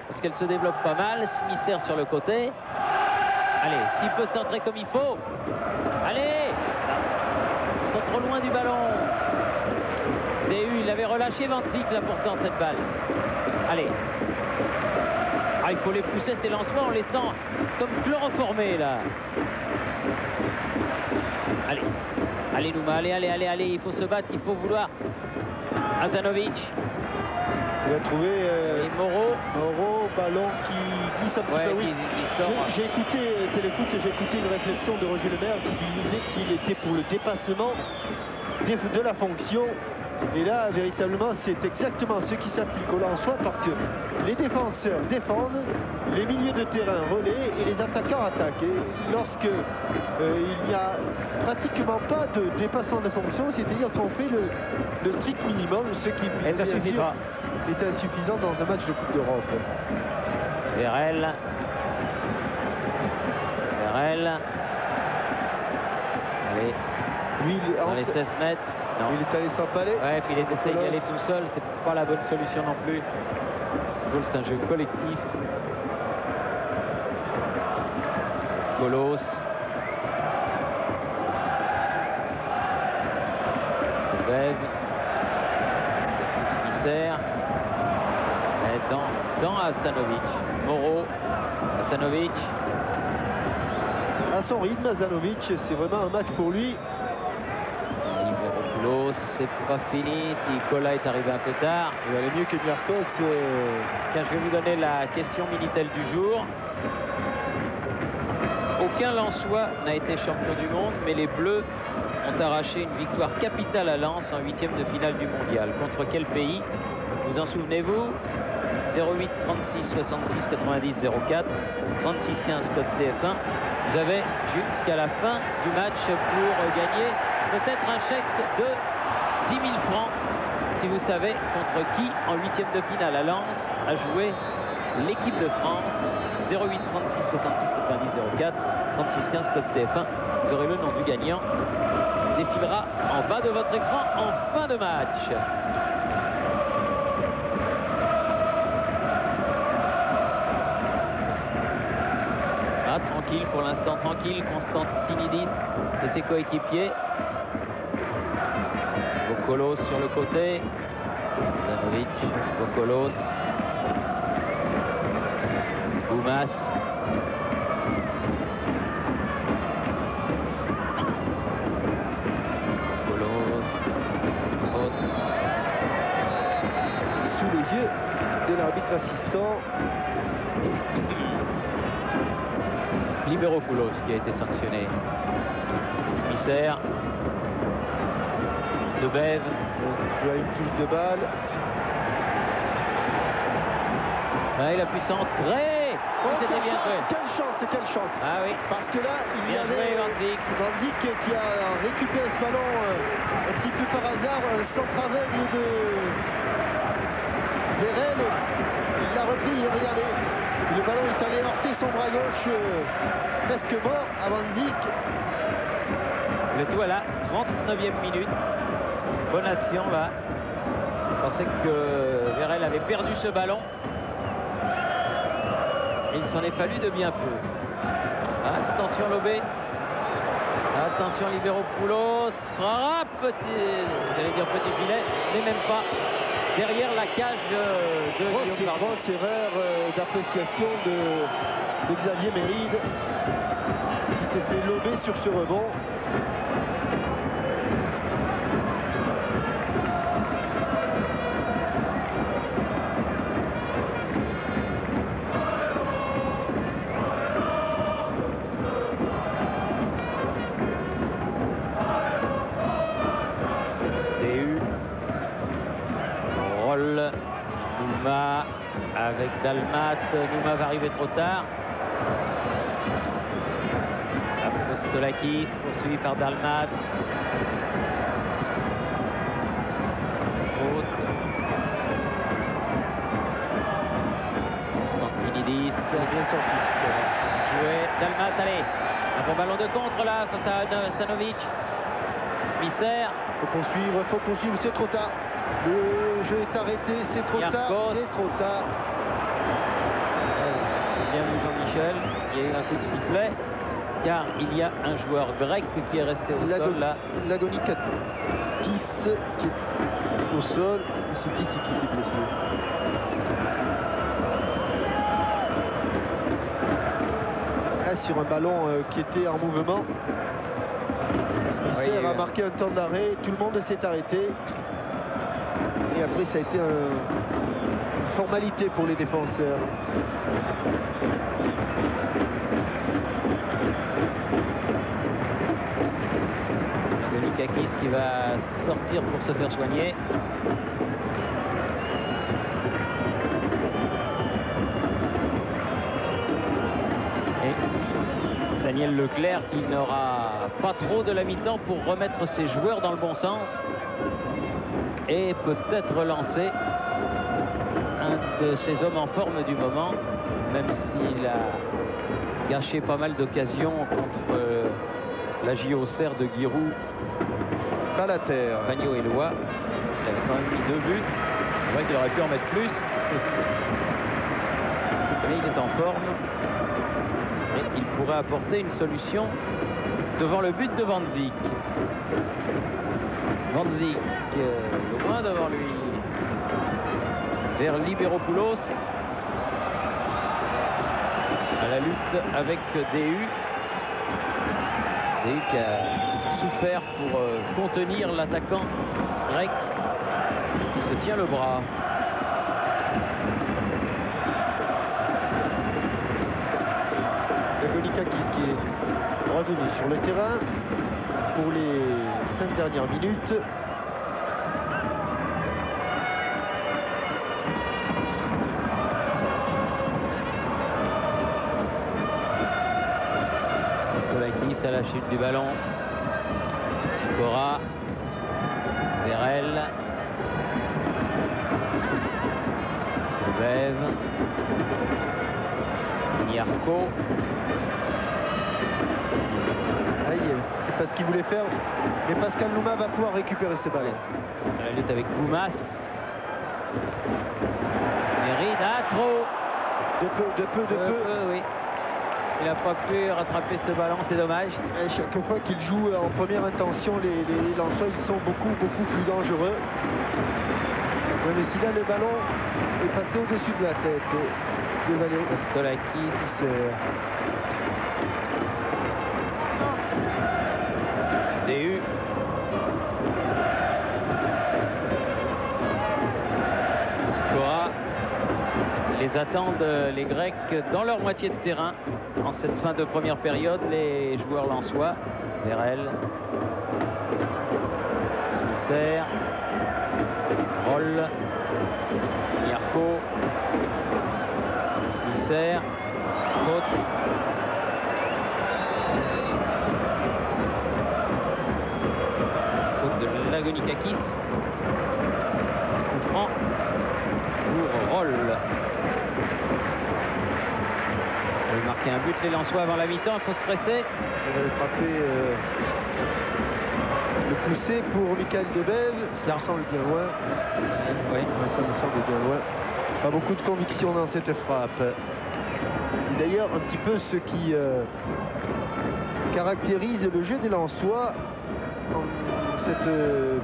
parce qu'elle se développe pas mal. Smisser sur le côté. Allez, s'il peut centrer comme il faut. Allez! Ils sont trop loin du ballon. DU, il avait relâché Van Dijk là pourtant cette balle. Allez. Ah, il faut les pousser ces lancements, on les sent comme chloroformés là. Allez. Allez Nouma, allez, il faut se battre, il faut vouloir. Hazanovic. Il a trouvé Moreau, ballon qui glisse un petit peu. Oui. J'ai écouté Téléfoot et j'ai écouté une réflexion de Roger Lemaire qui disait qu'il était pour le dépassement de la fonction. Et là, véritablement, c'est exactement ce qui s'applique au Lensois parce que les défenseurs défendent, les milieux de terrain relaient et les attaquants attaquent. Et lorsque il n'y a pratiquement pas de dépassement de fonction, c'est-à-dire qu'on fait le strict minimum, ce qui est insuffisant dans un match de Coupe d'Europe. Vérel. Allez. Lui, dans les 16 mètres. Non. Il est allé s'empaler. Ouais, puis il essaye d'y aller tout seul. C'est pas la bonne solution non plus. C'est un jeu collectif. Golos. Bev. Smisser. Dans Hazanovic. Moreau. Hazanovic. À son rythme, Hazanovic, c'est vraiment un match pour lui. C'est pas fini. Si Cola est arrivé un peu tard, il valait mieux que Miarcos. Tiens, je vais vous donner la question Minitel du jour. Aucun Lensois n'a été champion du monde, mais les Bleus ont arraché une victoire capitale à Lens en 8e de finale du mondial. Contre quel pays? Vous en souvenez-vous? 08 36 66 90 04 36 15 code TF1. Vous avez jusqu'à la fin du match pour gagner peut-être un chèque de 10 000 francs si vous savez contre qui en 8e de finale à Lens a joué l'équipe de France. 08 36 66 90 04 36 15 code TF1. Vous aurez le nom du gagnant. Il défilera en bas de votre écran en fin de match. Ah, tranquille pour l'instant, tranquille. Constantinidis et ses coéquipiers. Vokolos sur le côté. Danovic, Vokolos. Goumas. Vokolos. Sous les yeux de l'arbitre assistant. Liberopoulos qui a été sanctionné. Smisser. De Bève. Joue à une touche de balle. Ah, il a pu centrer. Oh, C'était bien joué. Quelle chance. Ah oui. Parce que là, il y Bien joué, avait Van Dijk. Van Dijk qui a récupéré ce ballon un petit peu par hasard, un centre aveugle de Vérel. Il l'a repris, il a regardé. Le ballon est allé heurter son bras gauche, presque mort à Van Dijk. Le tout à la 39e minute. Bonne action là. Je pensais que Vérel avait perdu ce ballon. Et il s'en est fallu de bien peu. Attention Lobé. Attention Libéropoulos. Frappe. J'allais dire petit filet, mais même pas. Derrière la cage de Guillaume Bardot. Grosse erreur d'appréciation de Xavier Méride qui s'est fait lober sur ce rebond. Nouma avec Dalmat. Nouma va arriver trop tard. Apostolakis poursuivi par Dalmat. Faute. Constantinidis. Bien sorti. Joué. Dalmat, allez. Un bon ballon de contre là face à Sanovic. Smisser. Faut poursuivre, c'est trop tard. Le jeu est arrêté, c'est trop tard, c'est trop tard. Bien vu Jean-Michel, il y a eu un coup de sifflet, car il y a un joueur grec qui est resté au sol là. Lagonikakis qui est au sol, c'est qui s'est blessé? Ah, sur un ballon qui était en mouvement. Smisser a marqué un temps d'arrêt, tout le monde s'est arrêté. Et après, ça a été une formalité pour les défenseurs. Lagonikakis qui va sortir pour se faire soigner. Et Daniel Leclerc qui n'aura pas trop de la mi-temps pour remettre ses joueurs dans le bon sens. Et peut-être relancer un de ces hommes en forme du moment, même s'il a gâché pas mal d'occasions contre la JOCR de Giroud. Balater. Bagno-Éloi. Il avait quand même mis 2 buts. C'est vrai qu'il aurait pu en mettre plus. Mais il est en forme. Et il pourrait apporter une solution devant le but de Van Dijk. Van Dijk, loin devant lui, vers Libéropoulos, à la lutte avec DU. DU qui a souffert pour contenir l'attaquant grec qui se tient le bras. Lagonikakis qui est revenu sur le terrain pour les 5 dernières minutes. Apostolakis à la chute du ballon. Sikora. Vérel. Bève. Niarco. C'est pas ce qu'il voulait faire, mais Pascal Nouma va pouvoir récupérer ses ballons. La lutte avec Goumas. Méride, trop. De peu. Oui. Il n'a pas pu rattraper ce ballon, c'est dommage. Et chaque fois qu'il joue en première intention, les lanceurs ils sont beaucoup plus dangereux. Ouais, mais si là le ballon est passé au-dessus de la tête de Valérie Apostolakis. DU. Sikora. Les attendent les Grecs dans leur moitié de terrain en cette fin de première période. Les joueurs lensois. Vérel. Smisser, Roll, Miarco, Smisser, faute. Faute de Lagonikakis. Coup franc pour Roll. Il veut marquer un but les Lensois avant la mi-temps, il faut se presser. Il va frapper le poussé pour Michael Debève. Ça me semble bien loin. Oui. Ça me semble bien loin. Pas beaucoup de conviction dans cette frappe. Et d'ailleurs, un petit peu ce qui caractérise le jeu des Lensois en cette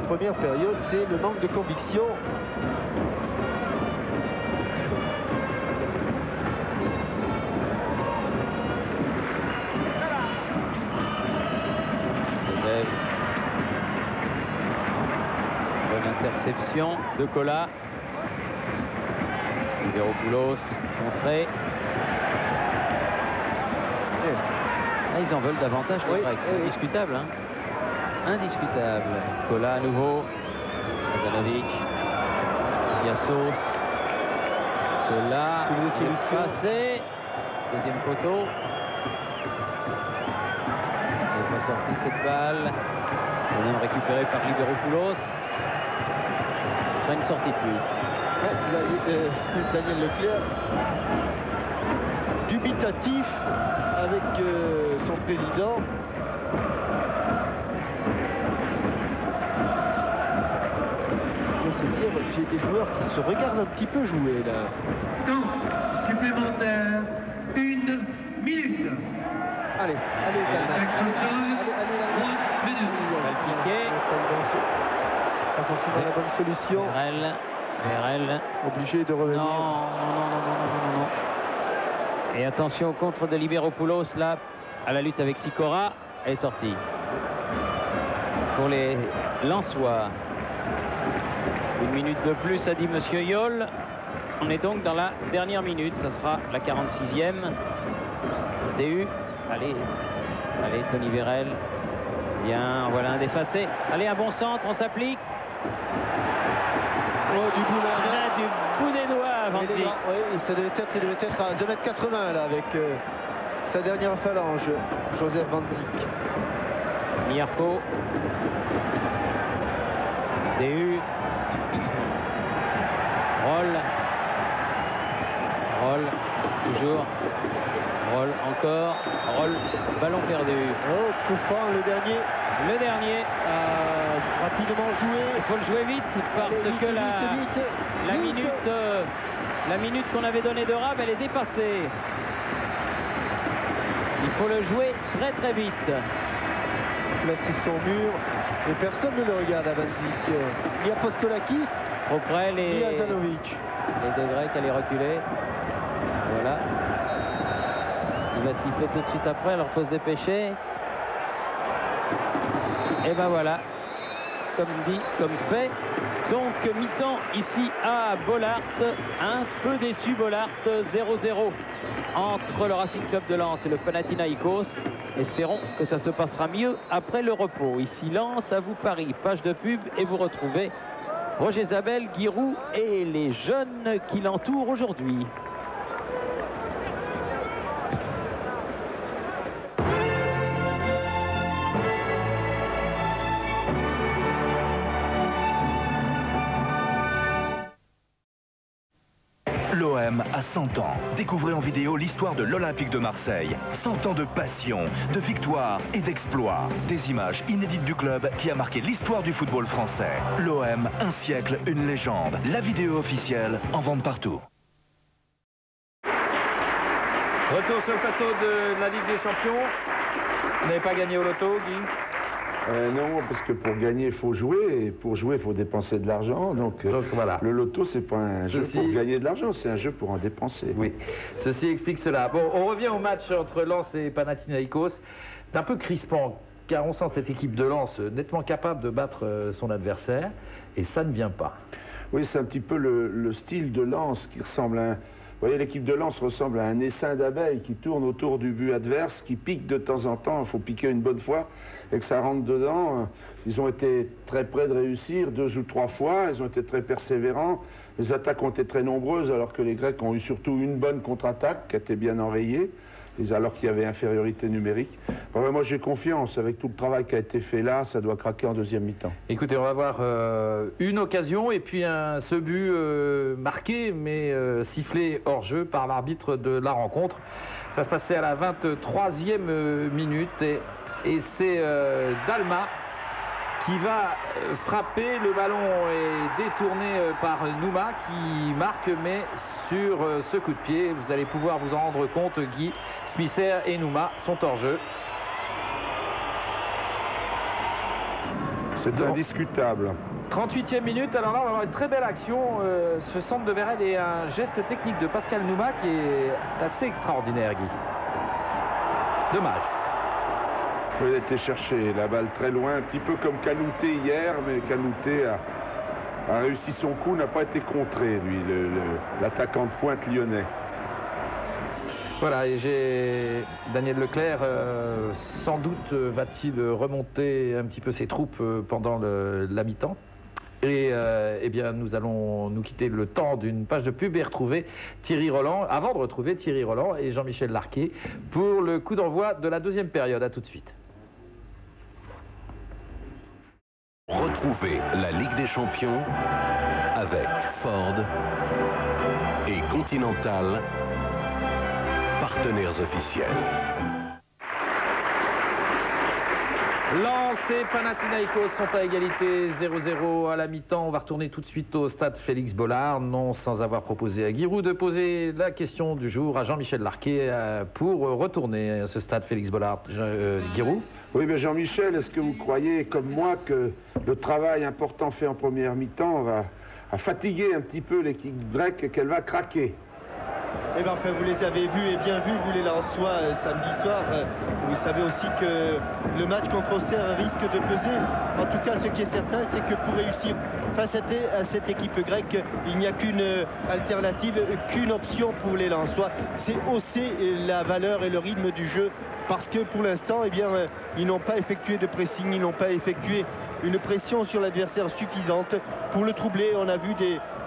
première période, c'est le manque de conviction. Bonne interception de Cola. Liberopoulos, contré. Ah, ils en veulent davantage les Grecs, c'est indiscutable. Hein. Indiscutable. Cola à nouveau. Azanovic. Fiassos. Cola. Il est passé. Deuxième poteau. Il n'est pas sorti cette balle. On est récupéré par Liberopoulos. Ce sera une sortie de but. Ouais, Daniel Leclerc, dubitatif avec son président. C'est dire, j'ai des joueurs qui se regardent un petit peu jouer là. Temps supplémentaire, 1 minute. Allez, allez, pas forcément la bonne solution. Verrel. Obligé de revenir. Non. Et attention au contre de Liberopoulos là, à la lutte avec Sikora. Elle est sortie. Pour les Lensois. 1 minute de plus, a dit Monsieur Yol. On est donc dans la dernière minute. Ça sera la 46e. DU. Allez, Tony Verrel. Bien, voilà un défacé. Allez, un bon centre, on s'applique. Du bout des doigts, Van Dijk. Oui, il devait être à 2,80 m là avec sa dernière phalange, Joseph Van Dijk. Miarco. DU. Roll. Toujours. Roll encore. Roll. Ballon perdu. Oh, coup franc, le dernier. Rapidement joué. Il faut le jouer vite parce que la minute qu'on avait donnée de rab, elle est dépassée. Il faut le jouer très très vite. Placer son mur et personne ne le regarde à Van Dijk. Ni Apostolakis, trop près ni Azanovic. Les deux Grecs allaient reculer. Voilà. Il va siffler tout de suite après, alors il faut se dépêcher. Et ben voilà, comme dit, comme fait. Donc mi-temps ici à Bollaert, un peu déçu Bollaert, 0-0 entre le Racing Club de Lens et le Panathinaïkos. Espérons que ça se passera mieux après le repos. Ici Lens, à vous Paris, page de pub et vous retrouvez Roger Zabel, Giroud et les jeunes qui l'entourent aujourd'hui. L'OM a 100 ans. Découvrez en vidéo l'histoire de l'Olympique de Marseille. 100 ans de passion, de victoire et d'exploit. Des images inédites du club qui a marqué l'histoire du football français. L'OM, un siècle, une légende. La vidéo officielle en vente partout. Retour sur le plateau de la Ligue des Champions. Vous n'avez pas gagné au loto, Guy? Non, parce que pour gagner, il faut jouer. Et pour jouer, il faut dépenser de l'argent. Donc voilà. Le loto, c'est pas un jeu pour gagner de l'argent, c'est un jeu pour en dépenser. Oui, ceci explique cela. Bon, on revient au match entre Lens et Panathinaïkos. C'est un peu crispant, car on sent cette équipe de Lens nettement capable de battre son adversaire. Et ça ne vient pas. Oui, c'est un petit peu le style de Lens qui ressemble voyez, l'équipe de Lens ressemble à un essaim d'abeilles qui tourne autour du but adverse, qui pique de temps en temps. Il faut piquer une bonne fois et que ça rentre dedans. Ils ont été très près de réussir 2 ou 3 fois. Ils ont été très persévérants. Les attaques ont été très nombreuses, alors que les Grecs ont eu surtout une bonne contre-attaque qui a été bien enrayée, alors qu'il y avait infériorité numérique. Enfin, moi, j'ai confiance. Avec tout le travail qui a été fait là, ça doit craquer en deuxième mi-temps. Écoutez, on va voir une occasion et puis ce but marqué, mais sifflé hors jeu par l'arbitre de la rencontre. Ça se passait à la 23e minute et c'est Dalma qui va frapper. Le ballon est détourné par Nouma qui marque, mais sur ce coup de pied, vous allez pouvoir vous en rendre compte, Guy, Smisser et Nouma sont hors jeu. C'est indiscutable. 38e minute, alors là on va avoir une très belle action, ce centre de Vérel et un geste technique de Pascal Nouma qui est assez extraordinaire, Guy. Dommage. Il a été chercher la balle très loin, un petit peu comme Kanouté hier, mais Kanouté a réussi son coup, n'a pas été contré, lui, l'attaquant de pointe lyonnais. Voilà, et j'ai Daniel Leclerc, sans doute va-t-il remonter un petit peu ses troupes pendant la mi-temps. Et eh bien, nous allons nous quitter le temps d'une page de pub et retrouver Thierry Roland, avant de retrouver Thierry Roland et Jean-Michel Larquet pour le coup d'envoi de la deuxième période. À tout de suite. Retrouvez la Ligue des Champions avec Ford et Continental, partenaires officiels. Lens et Panathinaikos sont à égalité 0-0 à la mi-temps. On va retourner tout de suite au stade Félix Bollard, non sans avoir proposé à Giroud de poser la question du jour à Jean-Michel Larquet pour retourner à ce stade Félix Bollard. Giroud ? Oui, mais Jean-Michel, est-ce que vous croyez, comme moi, que le travail important fait en première mi-temps va fatiguer un petit peu l'équipe grecque et qu'elle va craquer? Eh bien, enfin, vous les avez vus et bien vus, vous les Lensois, samedi soir. Vous savez aussi que le match contre Auxerre risque de peser. En tout cas, ce qui est certain, c'est que pour réussir face à cette équipe grecque, il n'y a qu'une alternative, qu'une option pour les Lensois. C'est hausser la valeur et le rythme du jeu. Parce que pour l'instant, eh bien, ils n'ont pas effectué de pressing, ils n'ont pas effectué une pression sur l'adversaire suffisante pour le troubler. On a vu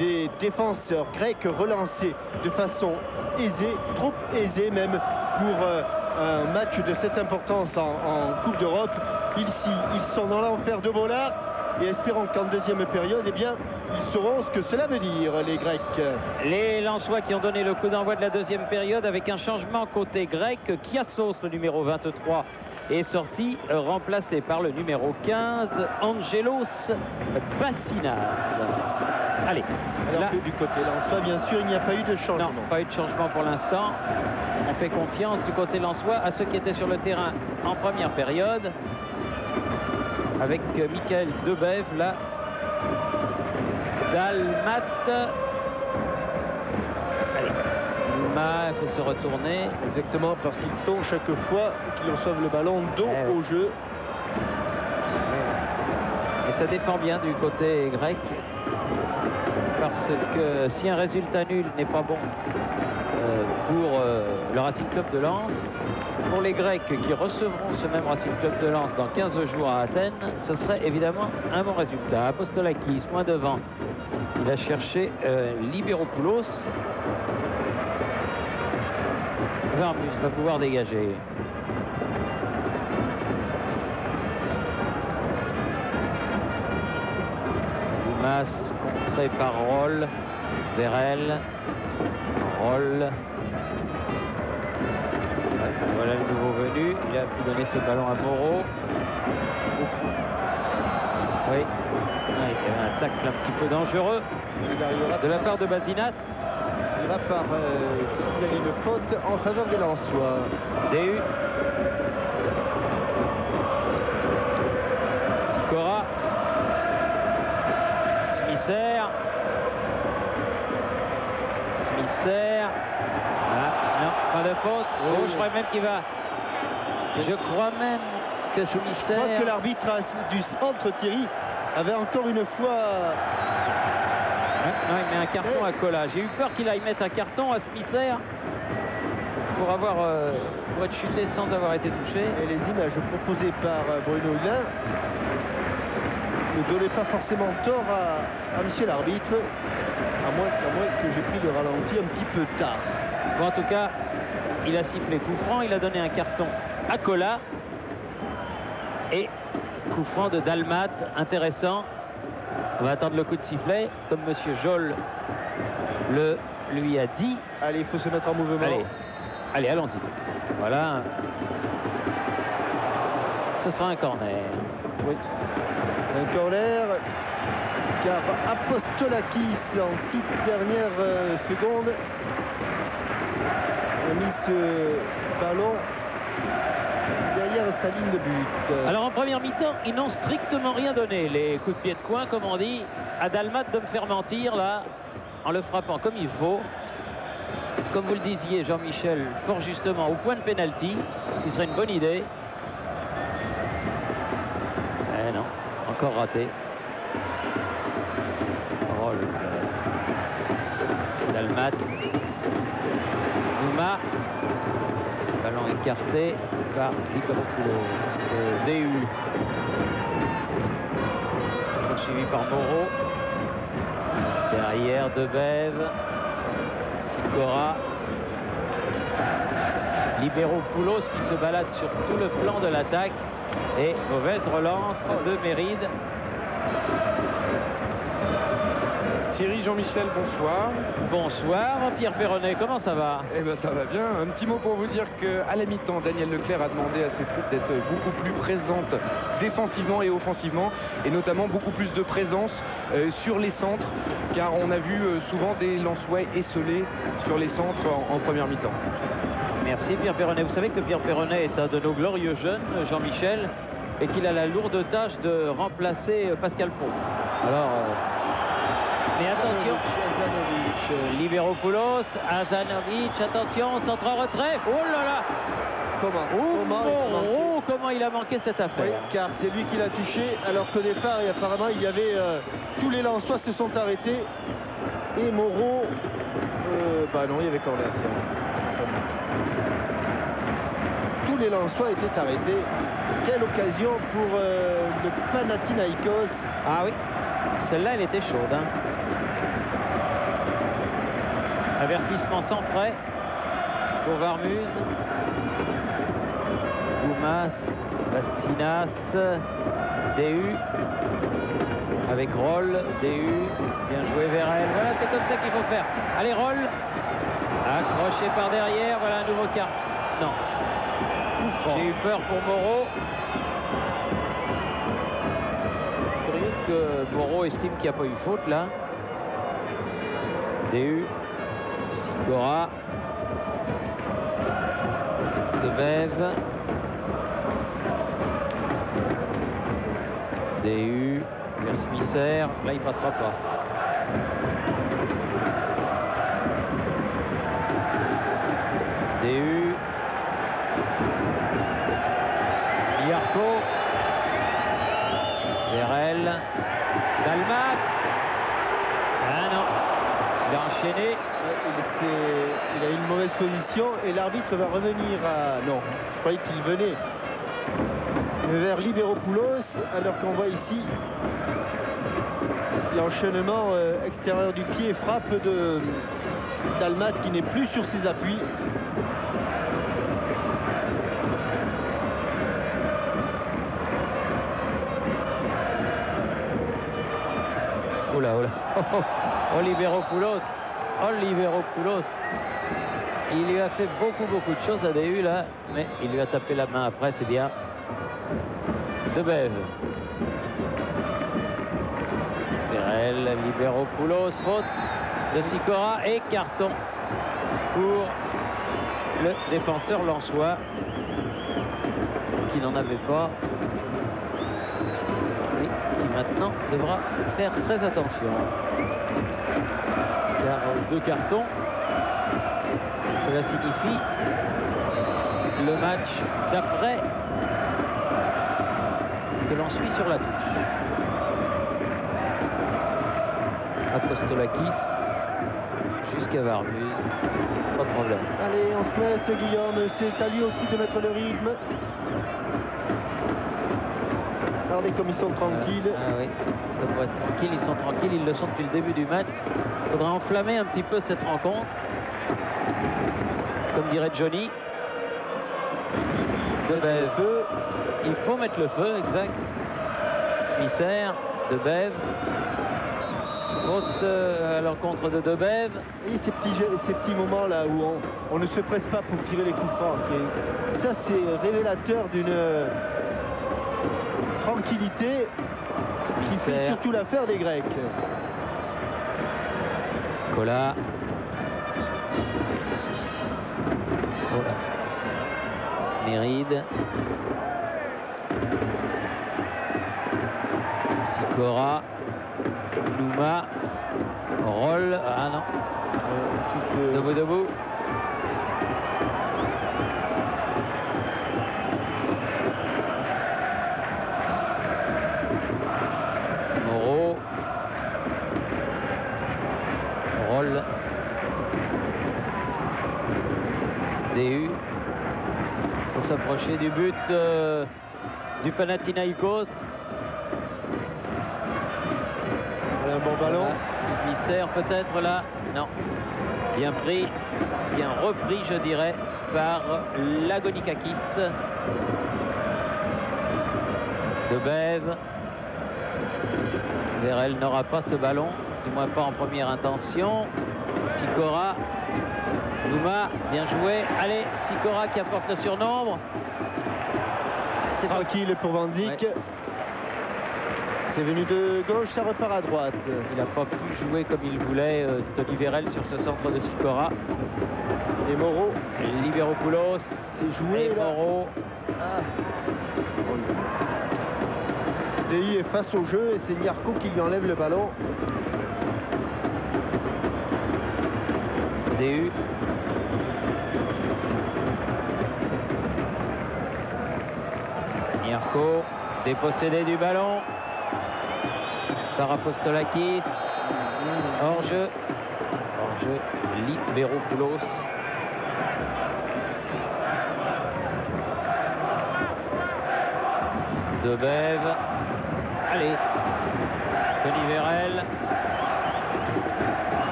des défenseurs grecs relancés de façon aisée, trop aisée même pour un match de cette importance en Coupe d'Europe. Ils sont dans l'enfer de Bollard et espérons qu'en deuxième période, eh bien, ils sauront ce que cela veut dire, les Grecs. Les Lensois qui ont donné le coup d'envoi de la deuxième période avec un changement côté grec. Kiassos, le numéro 23, est sorti, remplacé par le numéro 15, Angelos Bassinas. Allez. Alors là, que du côté lensois, bien sûr, il n'y a pas eu de changement. Non, pas eu de changement pour l'instant. On fait confiance du côté lensois à ceux qui étaient sur le terrain en première période. Avec Michael Debev, là. Dalmat. Allez. Il faut se retourner. Exactement, parce qu'ils sont chaque fois qu'ils reçoivent le ballon dos au jeu. Et ça défend bien du côté grec. Parce que si un résultat nul n'est pas bon pour le Racing Club de Lens, pour les Grecs qui recevront ce même Racing Club de Lens dans 15 jours à Athènes, ce serait évidemment un bon résultat. Apostolakis, moins devant. Il a cherché Libéropoulos. Il va pouvoir dégager. Dumas contré par Roll. Vérel. Roll. Voilà le nouveau venu. Il a pu donner ce ballon à Moreau. Ouf. Oui. Il y avait un tacle un petit peu dangereux de la part de Bassinas. Il va par signaler une faute en faveur des Lensois. DU. Sikora. Smisser. Ah, non, pas de faute. Oh, je crois même qu'il va. Je crois même que Smisser. Je crois que l'arbitre du centre, Thierry, avait encore une fois Non, il met un carton à Cola. J'ai eu peur qu'il aille mettre un carton à Smisser pour être chuté sans avoir été touché. Et les images proposées par Bruno Hulin ne donnaient pas forcément tort à monsieur l'arbitre, à moins que j'ai pris le ralenti un petit peu tard. Bon, en tout cas, il a sifflé coup franc, il a donné un carton à Cola. Et coup franc de Dalmat, intéressant. On va attendre le coup de sifflet, comme monsieur Jolle lui a dit. Allez, il faut se mettre en mouvement. Allez, allons-y. Voilà. Ce sera un corner. Oui. Un corner, car Apostolakis, en toute dernière seconde, a mis ce ballon derrière sa ligne de but. Alors en première mi-temps, ils n'ont strictement rien donné. Les coups de pied de coin, comme on dit, à Dalmat de me faire mentir là, en le frappant comme il faut. Comme vous le disiez, Jean-Michel, fort justement, au point de pénalty, qui serait une bonne idée. Eh non, encore raté. Roll. Dalmat. Nouma. Ballon écarté par Liberopoulos. DU. Poursuivi par Moreau. Derrière Debève. Sikora. Liberopoulos qui se balade sur tout le flanc de l'attaque. Et mauvaise relance de Méride. Thierry, Jean-Michel, bonsoir. Bonsoir, Pierre Perronnet, comment ça va? Eh bien, ça va bien. Un petit mot pour vous dire qu'à la mi-temps, Daniel Leclerc a demandé à ses troupes d'être beaucoup plus présentes défensivement et offensivement, et notamment beaucoup plus de présence sur les centres, car on a vu souvent des Lensois esselés sur les centres en première mi-temps. Merci Pierre Perronnet. Vous savez que Pierre Perronnet est un de nos glorieux jeunes, Jean-Michel, et qu'il a la lourde tâche de remplacer Pascal Pau. Alors... mais attention, Liberopoulos, Azanovic, attention, centre en retrait. Oh là là! Comment il a manqué cette affaire? Oui, car c'est lui qui l'a touché, alors qu'au départ, et apparemment, il y avait tous les Lensois se sont arrêtés. Et Moreau, bah non, il y avait corner. Tous les Lensois étaient arrêtés. Quelle occasion pour le Panathinaïkos. Ah oui, celle-là, elle était chaude. Hein. Avertissement sans frais pour Varmuz. Goumas, Bassinas, DU avec Roll, DU, bien joué vers elle. Voilà, c'est comme ça qu'il faut faire. Allez, Roll, accroché par derrière, voilà un nouveau quart. Non, j'ai eu peur pour Moreau. Curieux que Moreau estime qu'il n'y a pas eu faute là. DU, Sikora, Debève, DU, vers Smisser, là il passera pas. DU, Yarko, vers elle, Dalmat. Ah non, il a enchaîné. Il a une mauvaise position et l'arbitre va revenir à... Non, je croyais qu'il venait vers Liberopoulos, alors qu'on voit ici l'enchaînement extérieur du pied, frappe de Dalmat qui n'est plus sur ses appuis. Oh là, oh là. Oh, Liberopoulos. Oh, Liberopoulos. Il lui a fait beaucoup de choses à DU là, mais il lui a tapé la main après, c'est bien. Debève. Perel, Liberopoulos, faute de Sikora et carton pour le défenseur lensois qui n'en avait pas et qui maintenant devra faire très attention. Car deux cartons, cela signifie le match d'après que l'on suit sur la touche. Apostolakis jusqu'à Varbuse. Pas de problème. Allez, on se presse, Guillaume. C'est à lui aussi de mettre le rythme. Regardez comme ils sont tranquilles. Ah oui, ça pourrait être tranquille. Ils sont tranquilles, ils le sont depuis le début du match. Il faudra enflammer un petit peu cette rencontre. Comme dirait Johnny. Debève. Il faut mettre le feu, exact. Smisser, Debève. Faute à l'encontre de Debève. Et ces petits moments là où on ne se presse pas pour tirer les coups francs. Ça, c'est révélateur d'une tranquillité qui fait surtout l'affaire des Grecs. Cola. Méride. Sikora. Nouma. Roll. Ah non. Juste debout. Moreau. Roll. DU. Pour s'approcher du but du Panathinaïkos. Un bon ballon. Smisser peut-être là. Non. Bien pris. Bien repris, je dirais, par Lagonikakis. Debève. Vérel n'aura pas ce ballon, du moins pas en première intention. Sikora. Nouma, bien joué. Allez, Sikora qui apporte le surnombre. C'est tranquille pour Van Dijk. Ouais. C'est venu de gauche, ça repart à droite. Il n'a pas pu jouer comme il voulait, Tony Vérel, sur ce centre de Sikora. Et Moreau. Libéropoulos. C'est joué. Et Moreau. Ah. DI est face au jeu et c'est Niarco qui lui enlève le ballon. DU. Niarco, dépossédé du ballon par Apostolakis. Hors-jeu. Hors-jeu. Libéropoulos. Debève. Allez. Tony Vérel.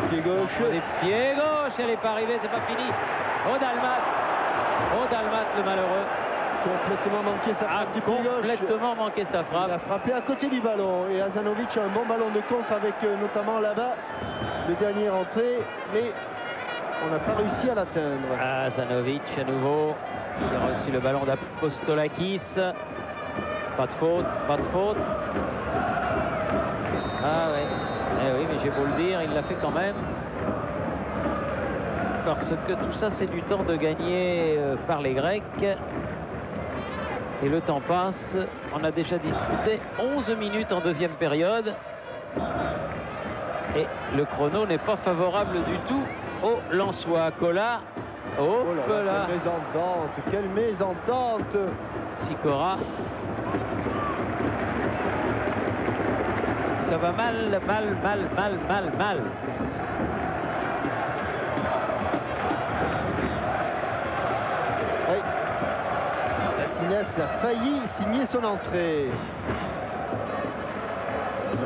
Pied gauche. Des pieds gauche. Elle n'est pas arrivée, c'est pas fini. O'Dalmat. O'Dalmat, le malheureux. Complètement manqué sa frappe du pied gauche. Complètement manqué sa frappe. Il a frappé à côté du ballon. Et Hazanovic a un bon ballon de conf avec notamment là-bas le dernier entrée. Mais on n'a pas réussi à l'atteindre. Hazanovic à nouveau. Qui a reçu le ballon d'Apostolakis. Pas de faute, pas de faute. Ah ouais. Eh oui, mais j'ai beau le dire, il l'a fait quand même. Parce que tout ça, c'est du temps de gagner par les Grecs. Et le temps passe. On a déjà disputé 11 minutes en deuxième période. Et le chrono n'est pas favorable du tout au Lensois. Cola. Oh là, quelle mésentente, quelle mésentente. Sikora. Ça va mal. Oui. Vassinas a failli signer son entrée.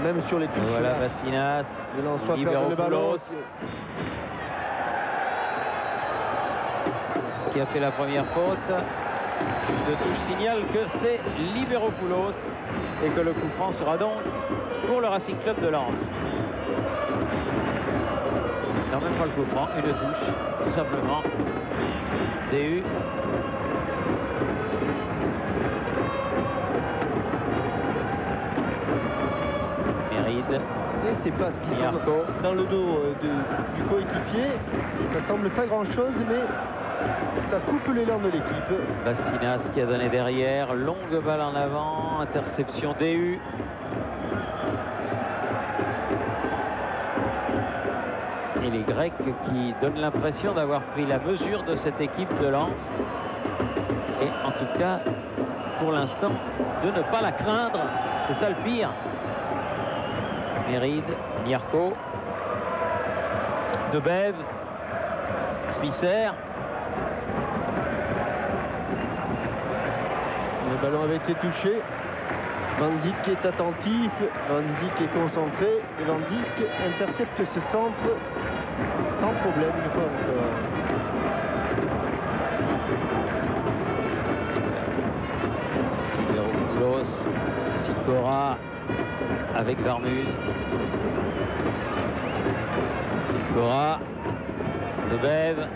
Même sur les touches. Voilà Vassinas. Le Lensois perd le ballon. Qui a fait la première faute. Juste de touche signale que c'est Libéropoulos et que le coup franc sera donc pour le Racing Club de Lens. Non, même pas le coup franc, une touche, tout simplement. DU. Méride. Et c'est pas ce qui semble dans le dos du coéquipier. Ça semble pas grand-chose, mais ça coupe l'élan de l'équipe. Vassinas qui a donné derrière, longue balle en avant, interception DU. Et les Grecs qui donnent l'impression d'avoir pris la mesure de cette équipe de Lens. Et en tout cas, pour l'instant, de ne pas la craindre. C'est ça le pire. Méride, Nyarko, Debev, Smisser. Le ballon avait été touché. Van Dijk est attentif, Van Dijk est concentré et Van Dijk intercepte ce centre sans problème une fois encore. Veropoulos, Sikora avec Varmuz. Sikora, Debev,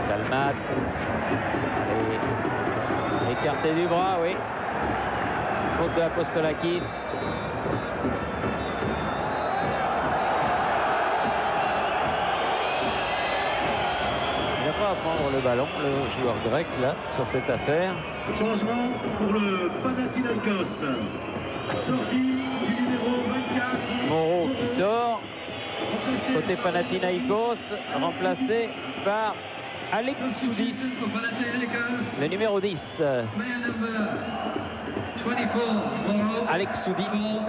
Dalmat. Et écarté du bras, oui. Faute de Apostolakis. Il n'a pas à prendre le ballon, le joueur grec, là, sur cette affaire. Changement pour le Panathinaikos. Sortie du numéro 24. Moreau qui sort. Côté Panathinaikos, remplacé par Alexoudis, le numéro 10. Alexoudis.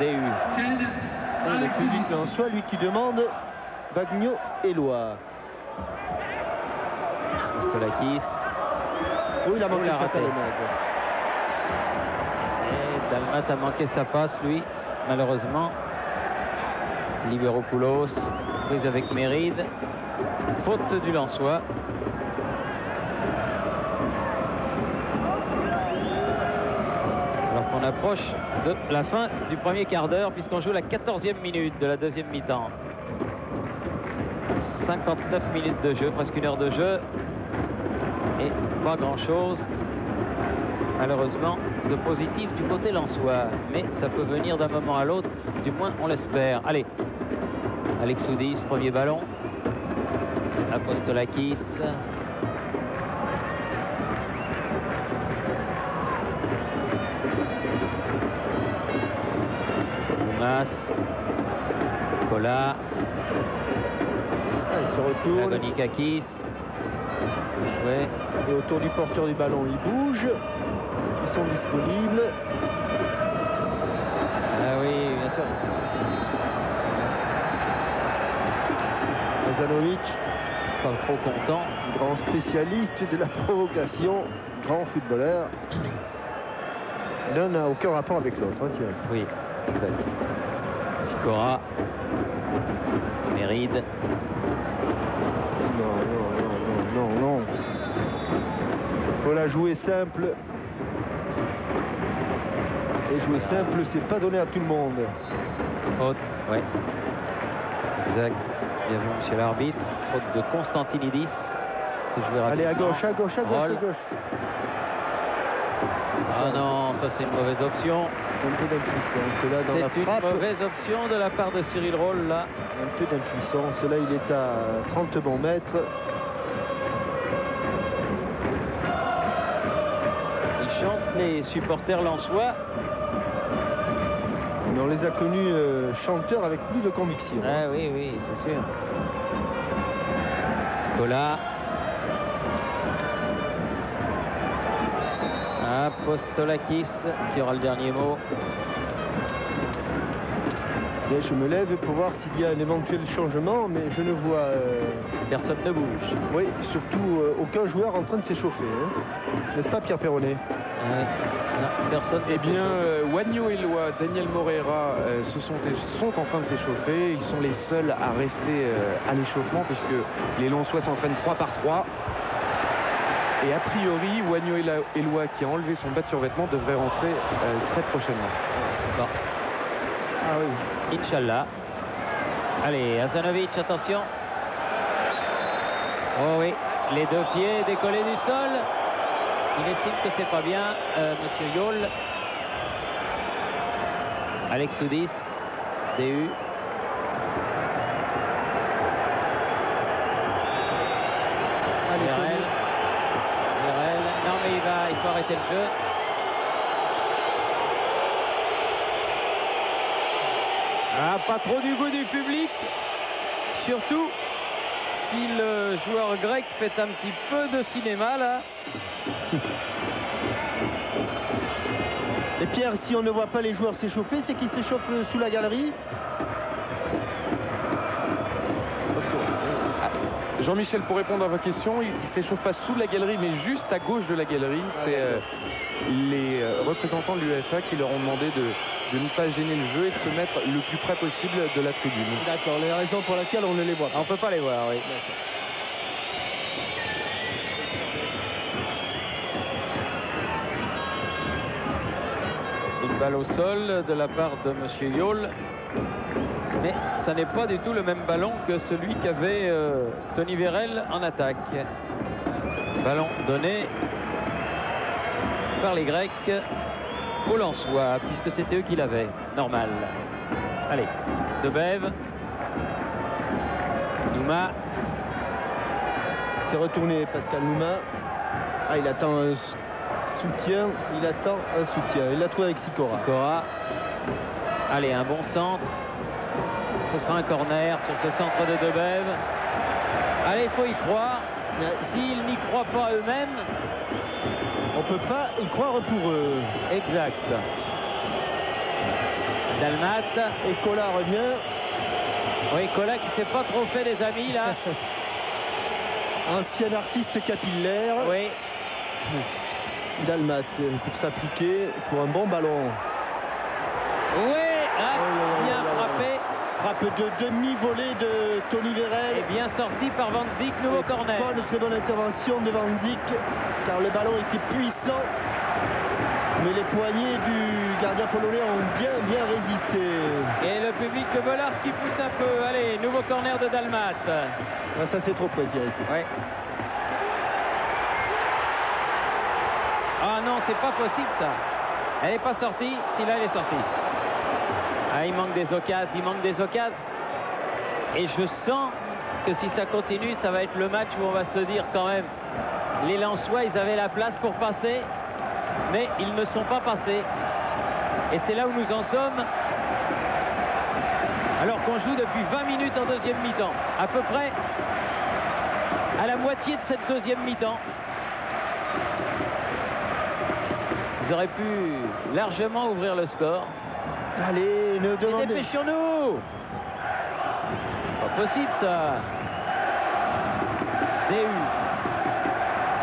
DU. Le public en soi, lui qui demande Wagno Eloi. Apostolakis. Oh, il a manqué Il a sa raté. talonnade. Et Dalmat a manqué sa passe, lui, malheureusement. Liberopoulos, prise avec Méride. Faute du Lensois. Alors qu'on approche de la fin du premier quart d'heure, puisqu'on joue la 14e minute de la deuxième mi-temps. 59 minutes de jeu, presque une heure de jeu. Et pas grand-chose, malheureusement, de positif du côté lensois. Mais ça peut venir d'un moment à l'autre, du moins on l'espère. Allez, Alexoudis, premier ballon. Apostolakis. Oumas. Kola. Il se retourne. Lagonikakis. Ouais. Et autour du porteur du ballon, il bouge. Ils sont disponibles. Ah oui, bien sûr. Kazanovic, Pas trop content. grand spécialiste de la provocation, grand footballeur. L'un n'a aucun rapport avec l'autre, hein, Thierry. Oui, exact. Sikora. Méride. Non. Faut la jouer simple. Et jouer simple, c'est pas donné à tout le monde. Faute, ouais. Exact. Bien vu, monsieur l'arbitre. Faute de Constantinidis. C'est joué Allez, à rapidement. gauche. Roll. Ah non, ça c'est une mauvaise option. Un peu d'impuissance. Là, dans la C'est une frappe, mauvaise option de la part de Cyril Roll, là. un peu d'impuissance. Là, il est à 30 bons mètres. Ils chantent les supporters lensois. Mais on les a connus chanteurs avec plus de conviction. Ah oui, oui, c'est sûr. Kola. Apostolakis qui aura le dernier mot. Et je me lève pour voir s'il y a un éventuel changement, mais je ne vois... Personne ne bouge. Oui, surtout aucun joueur en train de s'échauffer. Hein. N'est-ce pas, Pierre Perronnet? Non, personne. Eh bien, Wagno Eloi, Daniel Moreira sont en train de s'échauffer. Ils sont les seuls à rester à l'échauffement puisque les Lensois s'entraînent 3 par 3. Et a priori, Wagno Eloi, qui a enlevé son bas de survêtement, devrait rentrer très prochainement. Bon. Ah oui. Inch'Allah. Allez, Hazanovic, attention. Oh oui, les deux pieds décollés du sol. Il estime que c'est pas bien, monsieur Yol. Alexoudis, DU. Lerel. Non mais il faut arrêter le jeu. Ah, pas trop du goût du public. Surtout si le joueur grec fait un petit peu de cinéma là. Et Pierre, si on ne voit pas les joueurs s'échauffer, c'est qu'ils s'échauffent sous la galerie. Jean-Michel, pour répondre à vos questions, il ne s'échauffe pas sous la galerie, mais juste à gauche de la galerie. C'est les représentants de l'UEFA qui leur ont demandé de ne pas gêner le jeu et de se mettre le plus près possible de la tribune. D'accord, les raisons pour lesquelles on ne les voit pas. On ne peut pas les voir, oui. Une balle au sol de la part de M. Yol. Mais ça n'est pas du tout le même ballon que celui qu'avait Tony Vérel en attaque. Ballon donné par les Grecs aux Lensois, puisque c'était eux qui l'avaient. Normal. Allez, De Bève. Nouma. C'est retourné Pascal Nouma. Ah, il attend un soutien. Il attend un soutien. Il l'a trouvé avec Sikora. Sikora. Allez, un bon centre. Ce sera un corner sur ce centre de Bève. Allez, il faut y croire. S'ils n'y croient pas eux-mêmes, on peut pas y croire pour eux. Exact. Dalmat. Et Cola revient. Oui, Cola qui s'est pas trop fait des amis là. Ancien artiste capillaire. Oui. Dalmat peut s'appliquer pour un bon ballon. Oui, bien frappé. Frappe de demi-volée de Tony Vérel. Et bien sorti par Van Dijk, nouveau corner. Très bonne intervention de Van Dijk, car le ballon était puissant. Mais les poignets du gardien polonais ont bien résisté. Et le public de Bollard qui pousse un peu. Allez, nouveau corner de Dalmat. Ah, ça c'est trop près, Thierry. Ouais. Ah non, c'est pas possible ça. Elle n'est pas sortie. Si là, elle est sortie. Ah, il manque des occasions, Et je sens que si ça continue, ça va être le match où on va se dire quand même, les Lensois, ils avaient la place pour passer, mais ils ne sont pas passés. Et c'est là où nous en sommes, alors qu'on joue depuis 20 minutes en deuxième mi-temps, à peu près à la moitié de cette deuxième mi-temps. Ils auraient pu largement ouvrir le score. Allez, ne demandez... Dépêchons-nous. Pas possible ça. DU.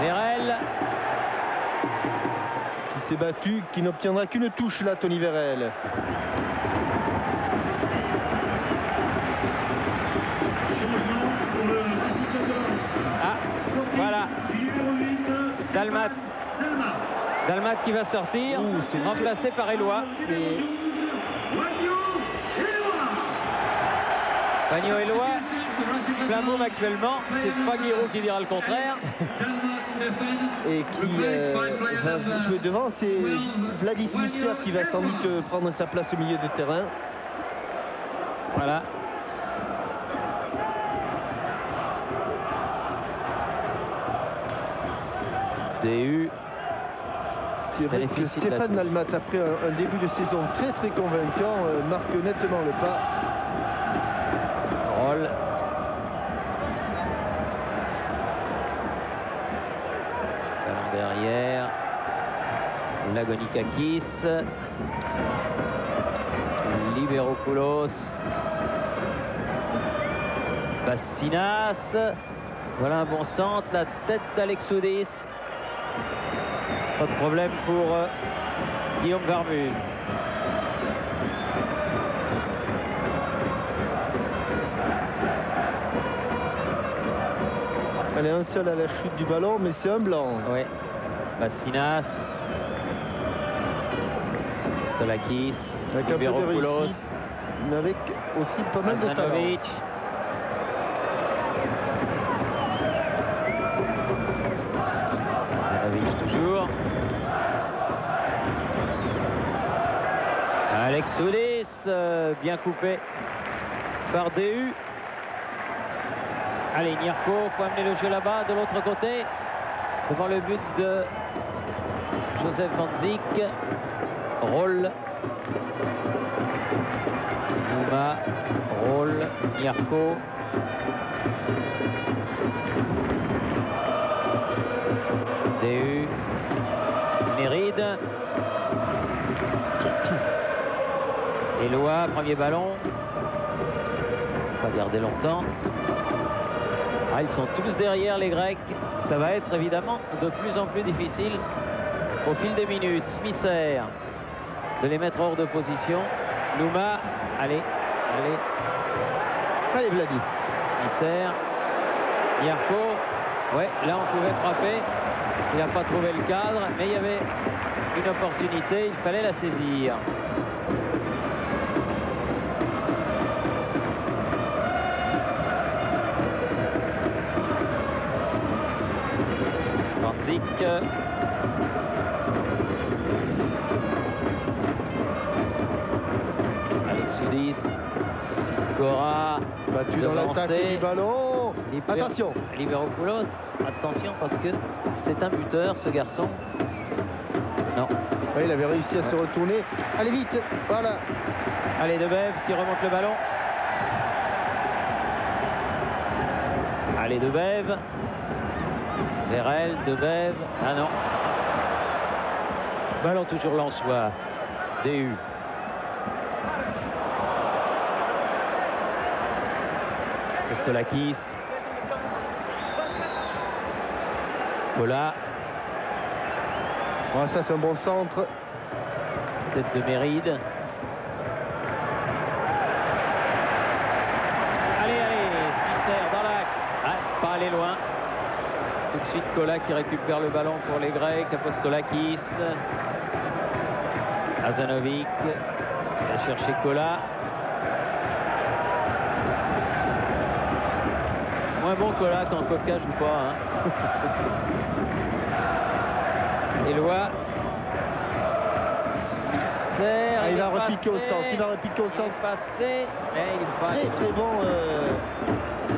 Vérel. Qui s'est battu, qui n'obtiendra qu'une touche là, Tony Vérel. Ah, voilà. Dalmat. Dalmat qui va sortir, remplacé par Eloi. Pagno Eloi, plein monde actuellement, c'est pas Guiraud qui dira le contraire. Et qui va jouer devant, c'est Vladis Misser qui va sans doute prendre sa place au milieu de terrain. Voilà. DU. C'est vrai que Stéphane Dalmat, après un début de saison très convaincant, marque nettement le pas. Roll. Ballon derrière. Lagonikakis. Liberopoulos. Bassinas. Voilà un bon centre. La tête d'Alexoudis. Pas de problème pour Guillaume Varmuz. Elle est un seul à la chute du ballon, mais c'est un blanc. Oui. Bassinas. Stolakis. Avec un peu de réussite, mais avec aussi pas mal de talent. Toujours. Alexoudis, bien coupé par DU. Allez, Nyarko, il faut amener le jeu là-bas, de l'autre côté, devant le but de Joseph Van Dijk. Roll. Nouma, Roll, Nyarko. DU. Méride. Eloi, premier ballon. Pas garder longtemps. Ah, ils sont tous derrière les Grecs. Ça va être évidemment de plus en plus difficile au fil des minutes. Smisser de les mettre hors de position. Nouma, allez. Allez, Vladi. Smisser. Yarko. Ouais, là on pouvait frapper. Il n'a pas trouvé le cadre, mais il y avait une opportunité. Il fallait la saisir. Banzik. Alexoudis. Sikora. Battu dans l'attaque du ballon. Attention. Liberopoulos. Attention parce que c'est un buteur, ce garçon. Non. Ouais, il avait réussi à se retourner. Allez vite. Voilà. Allez, Debève qui remonte le ballon. Allez, Debève. Vérel, Debève. Ah non. Ballon toujours Lensois. DU. Kostolakis. Kola. Oh, ça c'est un bon centre. Tête de Méride. Allez, Smisser dans l'axe. Ah, pas aller loin. Tout de suite Kola qui récupère le ballon pour les Grecs. Apostolakis. Azanovic. Il va chercher Kola. Moins bon Kola quand Coca joue pas. Hein. Eloi. Smisser. Ah, il va repiquer au centre. Il va repiquer au centre. Passé, mais il est pas très bon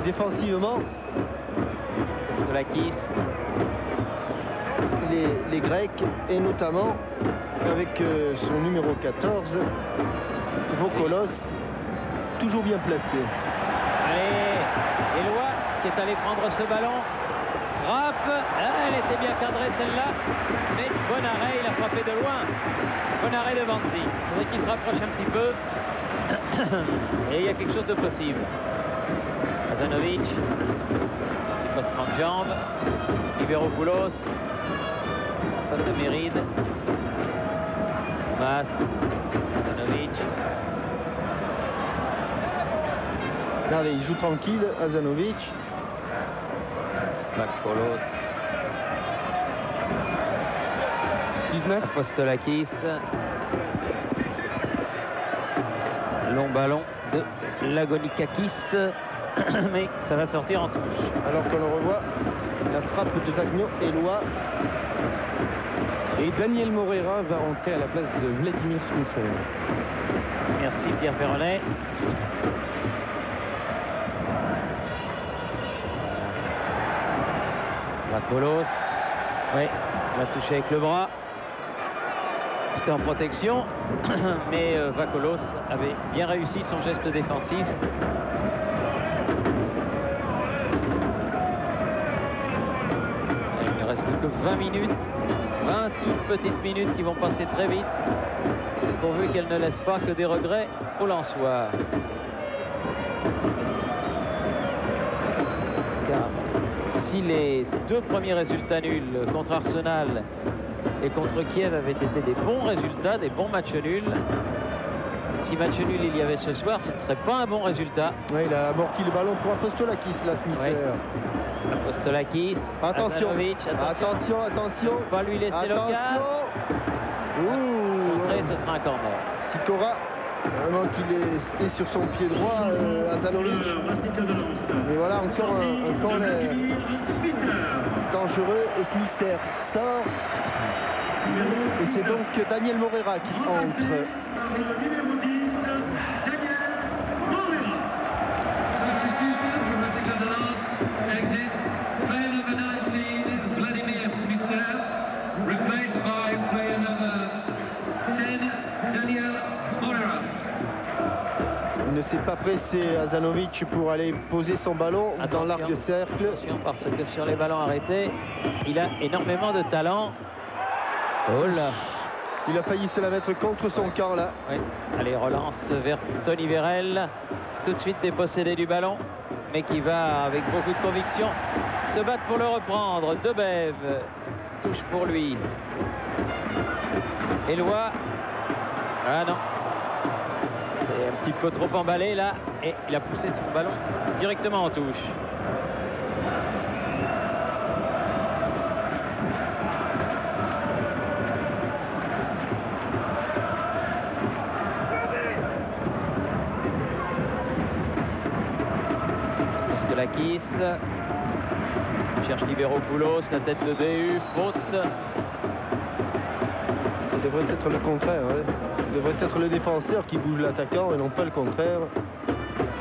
défensivement. Kostolakis. Les Grecs, et notamment avec son numéro 14, Vokolos, toujours bien placé. Allez, Eloi qui est allé prendre ce ballon. Frappe. Ah, elle était bien cadrée celle-là. Mais bon arrêt, il a frappé de loin. Bon arrêt de Vanzi. Il faudrait qu'il se rapproche un petit peu. Et il y a quelque chose de possible. Azanovic. Petit passement de jambe. Liberopoulos. Ça c'est Méride. Mas. Azanovic. Regardez, il joue tranquille, Azanovic. Vakolos. 19. Apostolakis. Long ballon de Lagonikakis. Mais ça va sortir en touche. Alors qu'on le revoit, la frappe de Vagno, Eloi. Et Daniel Morera va rentrer à la place de Vladimir Smisser. Merci Pierre Perronnet. Vakolos. Oui, il a touché avec le bras. C'était en protection. Mais Vakolos avait bien réussi son geste défensif. Il ne reste que 20 minutes. 20 toutes petites minutes qui vont passer très vite. Pourvu qu'elles ne laissent pas que des regrets aux Lensois. Car si les deux premiers résultats nuls contre Arsenal et contre Kiev avaient été des bons résultats, des bons matchs nuls, si match nul il y avait ce soir, ce ne serait pas un bon résultat. Oui, il a amorti le ballon pour Apostolakis, là, Smisser. Oui. Apostolakis. Attention. Attention. Pas lui laisser l'occasion. Ce sera un corner. Sikora, vraiment qu'il était sur son pied droit, Azanovic. Mais voilà, encore un corner dangereux et Smisser sort. Et c'est donc Daniel Morera qui entre. Exit, player number 19, Vladimir Smisser, replaced by player number 10, Daniel Morera. Il ne s'est pas pressé, Azanovic, pour aller poser son ballon dans l'arc de cercle. Attention, parce que sur les ballons arrêtés, il a énormément de talent. Oh là! Il a failli se la mettre contre son camp là. Oui. Allez, relance vers Tony Vérel. Tout de suite dépossédé du ballon, mais qui va avec beaucoup de conviction se battre pour le reprendre. Debève touche pour lui. Éloi. Ah non. C'est un petit peu trop emballé là. Et il a poussé son ballon directement en touche. Kostelakis cherche Libéropoulos, la tête de DU, faute. Ça devrait être le contraire. Ouais. Ça devrait être le défenseur qui bouge l'attaquant et non pas le contraire.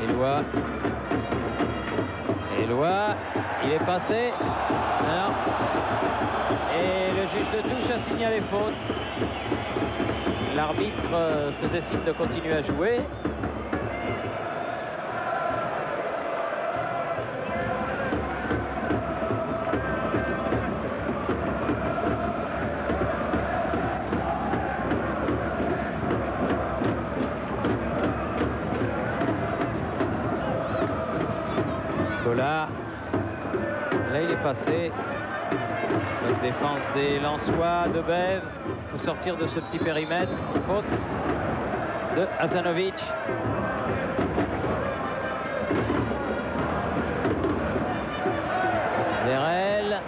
Éloi. Éloi, il est passé. Non. Et le juge de touche a signalé faute. L'arbitre faisait signe de continuer à jouer. Là, il est passé. La défense des Lensois, Debève. Il faut sortir de ce petit périmètre. Faute de Hazanovic. Vérel.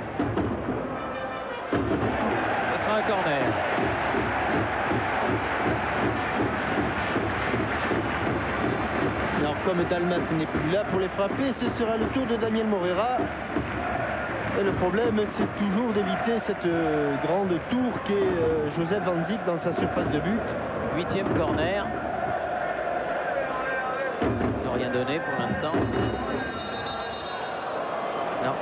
Ce sera un corner. Alors comme Dalmat n'est plus là pour les frapper, ce sera le tour de Daniel Morera. Et le problème, c'est toujours d'éviter cette grande tour qu'est Joseph Van Dijk dans sa surface de but. 8e corner. Ils n'ont rien donné pour l'instant. Non.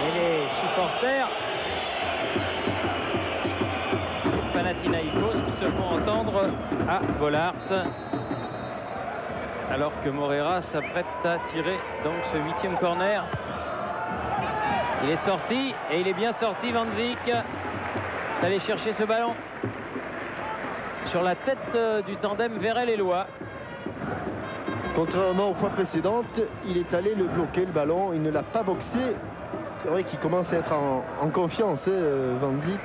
Et les supporters Panathinaïkos qui se font entendre à Bollaert, alors que Morera s'apprête à tirer donc ce 8e corner. Il est sorti et il est bien sorti. Van Dijk est allé chercher ce ballon sur la tête du tandem Vérel-Éloi. Contrairement aux fois précédentes, il est allé le bloquer, le ballon. Il ne l'a pas boxé. C'est vrai qu'il commence à être en confiance, Van Dijk.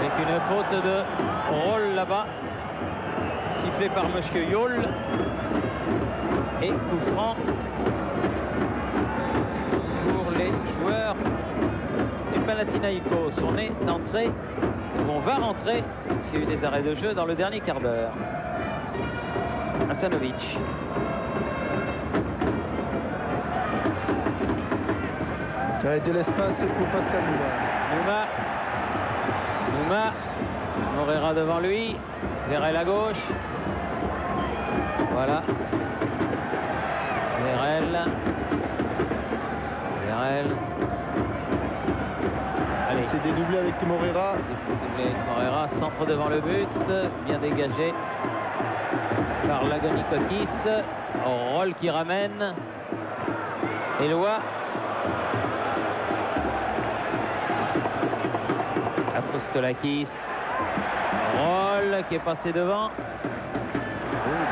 Avec une faute de Roll là-bas, sifflé par Monsieur Yol. Et coup franc pour les joueurs du Panathinaïkos. On est entré, on va rentrer, s'il y a eu des arrêts de jeu dans le dernier quart d'heure. Hazanovic. De l'espace pour Pascal Nouma. Nouma. Morera devant lui. Vérel à gauche. Voilà. Vérel. Allez. C'est dédoublé avec Morera. Dédoublé avec Morera. Centre devant le but. Bien dégagé par Lagonikokis. Roll qui ramène. Éloi. Kostelakis. Roll qui est passé devant.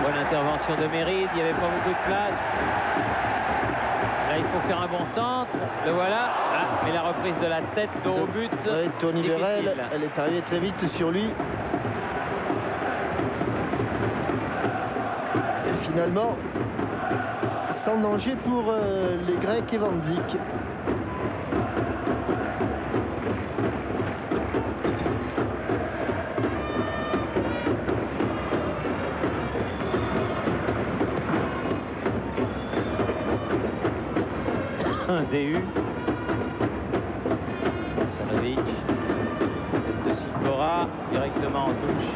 Bonne intervention de Méride, il n'y avait pas beaucoup de place. Là, il faut faire un bon centre. Le voilà. Ah, mais la reprise de la tête au but. Ouais, Tony Vérel, elle est arrivée très vite sur lui. Et finalement, sans danger pour les Grecs et Van Dijk. DU. Sanovic. De Sikora directement en touche.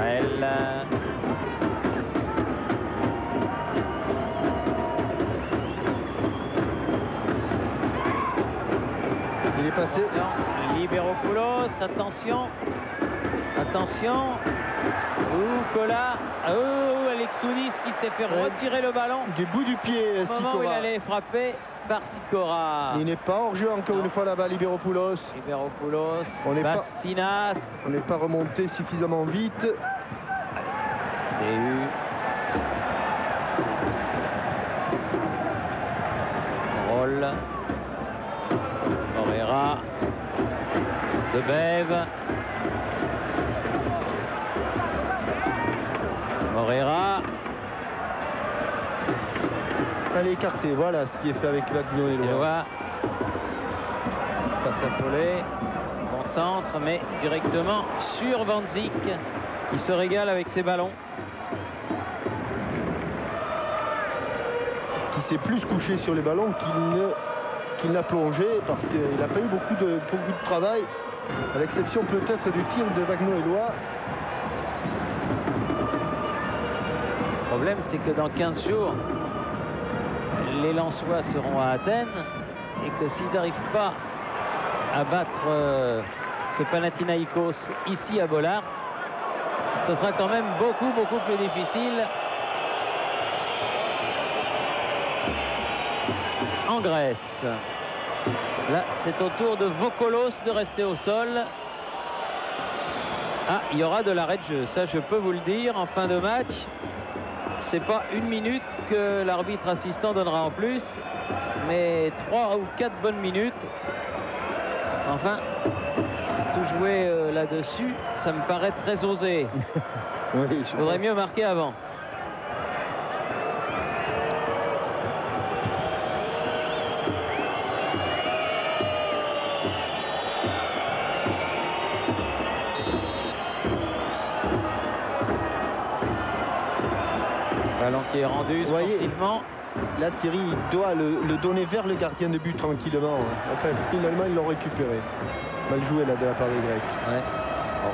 Elle. Il est passé. Libéropoulos, attention. Attention. Kola. Alexoudis qui s'est fait retirer le ballon. Du bout du pied, au moment où il allait frapper par Sikora. Il n'est pas hors jeu encore une fois là-bas, Libéropoulos. Bassinas. On n'est pas remonté suffisamment vite. DU. Roll. Morera. Debève. Morera. Elle est écartée, voilà ce qui est fait avec Wagno et Loa. Passe affolé. Bon centre, mais directement sur Van Zyk qui se régale avec ses ballons. Qui s'est plus couché sur les ballons qu'il n'a plongé parce qu'il n'a pas eu beaucoup de travail, à l'exception peut-être du tir de Wagno et Loa. Le problème, c'est que dans 15 jours, les Lensois seront à Athènes et que s'ils n'arrivent pas à battre ce Panathinaïkos ici à Bollard, ce sera quand même beaucoup plus difficile en Grèce. Là, c'est au tour de Vokolos de rester au sol. Ah, il y aura de l'arrêt de jeu, ça je peux vous le dire, en fin de match. C'est pas 1 minute que l'arbitre assistant donnera en plus, mais 3 ou 4 bonnes minutes. Enfin, tout jouer là-dessus, ça me paraît très osé. Oui, il vaudrait mieux marquer avant. Ballon qui est rendu sportivement. Là, Thierry doit le donner vers le gardien de but tranquillement. Enfin, finalement, ils l'ont récupéré. Mal joué là de la part des Grecs. Ouais.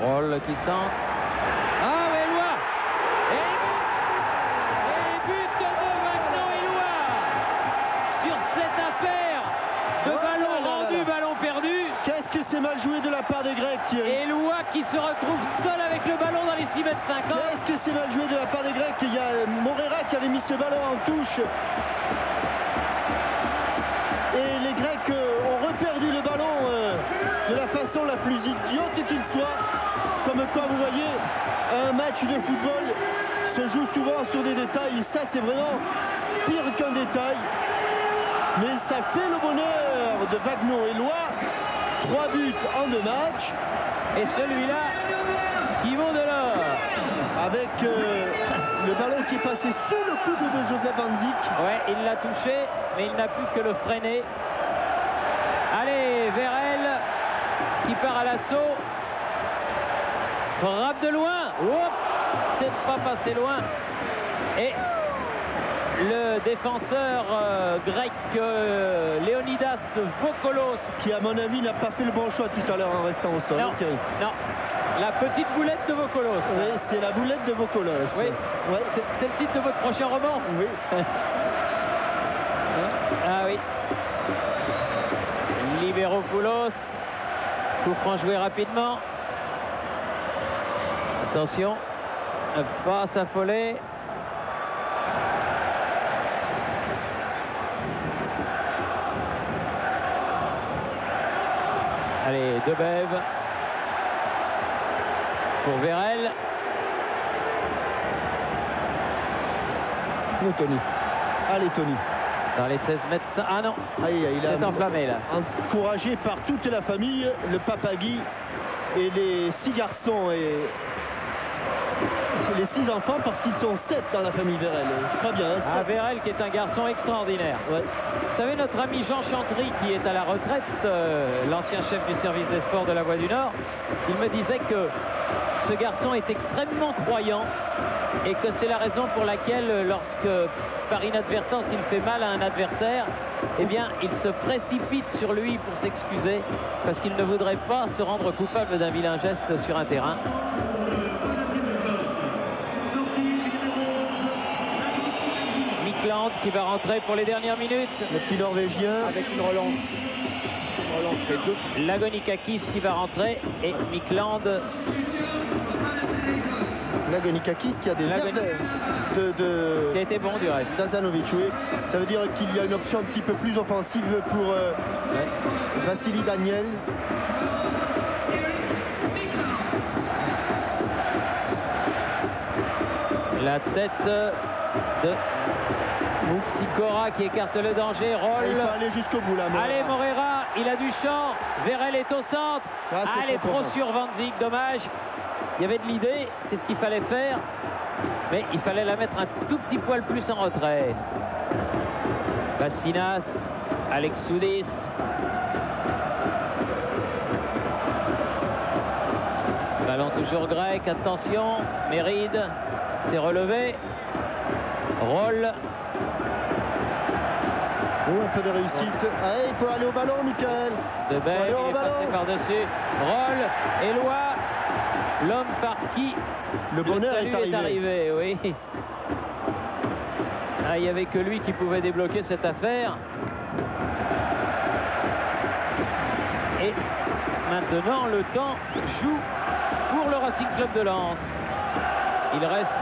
Roll qui centre. Ah, mais Eloi! Et but de Wagno Eloi sur cette affaire de ballon rendu, ballon perdu. Qu'est-ce que c'est mal joué de la part des Grecs, Thierry? Eloi qui se retrouve seul avec le ballon dans les 6,50 m. Qu'est-ce que c'est mal joué de la part des Grecs? Il y a Morera qui avait mis ce ballon en touche. Et les Grecs ont reperdu le ballon de la façon la plus idiote qu'il soit. Comme quoi, vous voyez, un match de football se joue souvent sur des détails. Et ça, c'est vraiment pire qu'un détail. Mais ça fait le bonheur de Wagno et Loa. 3 buts en 2 matchs. Et celui-là qui vaut de l'or. Avec le ballon qui est passé sous le coude de Joseph Van Zyk. Ouais, il l'a touché, mais il n'a plus que le freiner. Allez, Vérel qui part à l'assaut. Frappe de loin. Peut-être pas passé loin. Et le défenseur grec Leonidas Vokolos, qui à mon avis n'a pas fait le bon choix tout à l'heure en restant au sol. Non, non. La petite boulette de Vokolos. Oui, c'est la boulette de Vokolos. Oui, ouais. C'est le titre de votre prochain roman. Oui. Ah oui. Libéropoulos. Coup franc joué rapidement. Attention. Ne pas s'affoler. Allez, Debève. Pour Vérel. Nous, Tony. Allez, Tony. Dans les 16 mètres. Ah non. Il est enflammé là. Encouragé par toute la famille, le papa Guy et les 6 garçons et les 6 enfants, parce qu'ils sont 7 dans la famille Vérel. Je crois bien. Ah, Vérel qui est un garçon extraordinaire. Ouais. Vous savez, notre ami Jean Chantry, qui est à la retraite, l'ancien chef du service des sports de la Voie du Nord, il me disait que ce garçon est extrêmement croyant et que c'est la raison pour laquelle, lorsque par inadvertance il fait mal à un adversaire, eh bien il se précipite sur lui pour s'excuser parce qu'il ne voudrait pas se rendre coupable d'un vilain geste sur un terrain. Mikland qui va rentrer pour les dernières minutes. Le petit Norvégien. Avec une relance fait le coup. Lagonikakis qui va rentrer et Mikland. Lagonikakis qui a des airs qui a été bon du reste. d'Azanovic, oui. Ça veut dire qu'il y a une option un petit peu plus offensive pour Vassili Daniel. La tête de Sikora qui écarte le danger. Roll. Il peut aller jusqu'au bout là. Allez, Morera, il a du champ. Verrel est au centre. Allez, trop sur Van Zyl, dommage. Il y avait de l'idée, c'est ce qu'il fallait faire. Mais il fallait la mettre un tout petit poil plus en retrait. Bassinas, Alex Soudis. Ballon toujours grec, attention. Méride, c'est relevé. Roll. Un peu de réussite. Allez, il faut aller au ballon, Michael. Debelle, il est passé par-dessus. Roll, Éloi. L'homme par qui le bonheur est arrivé. Oui. Ah, il n'y avait que lui qui pouvait débloquer cette affaire. Et maintenant, le temps joue pour le Racing Club de Lens. Il reste,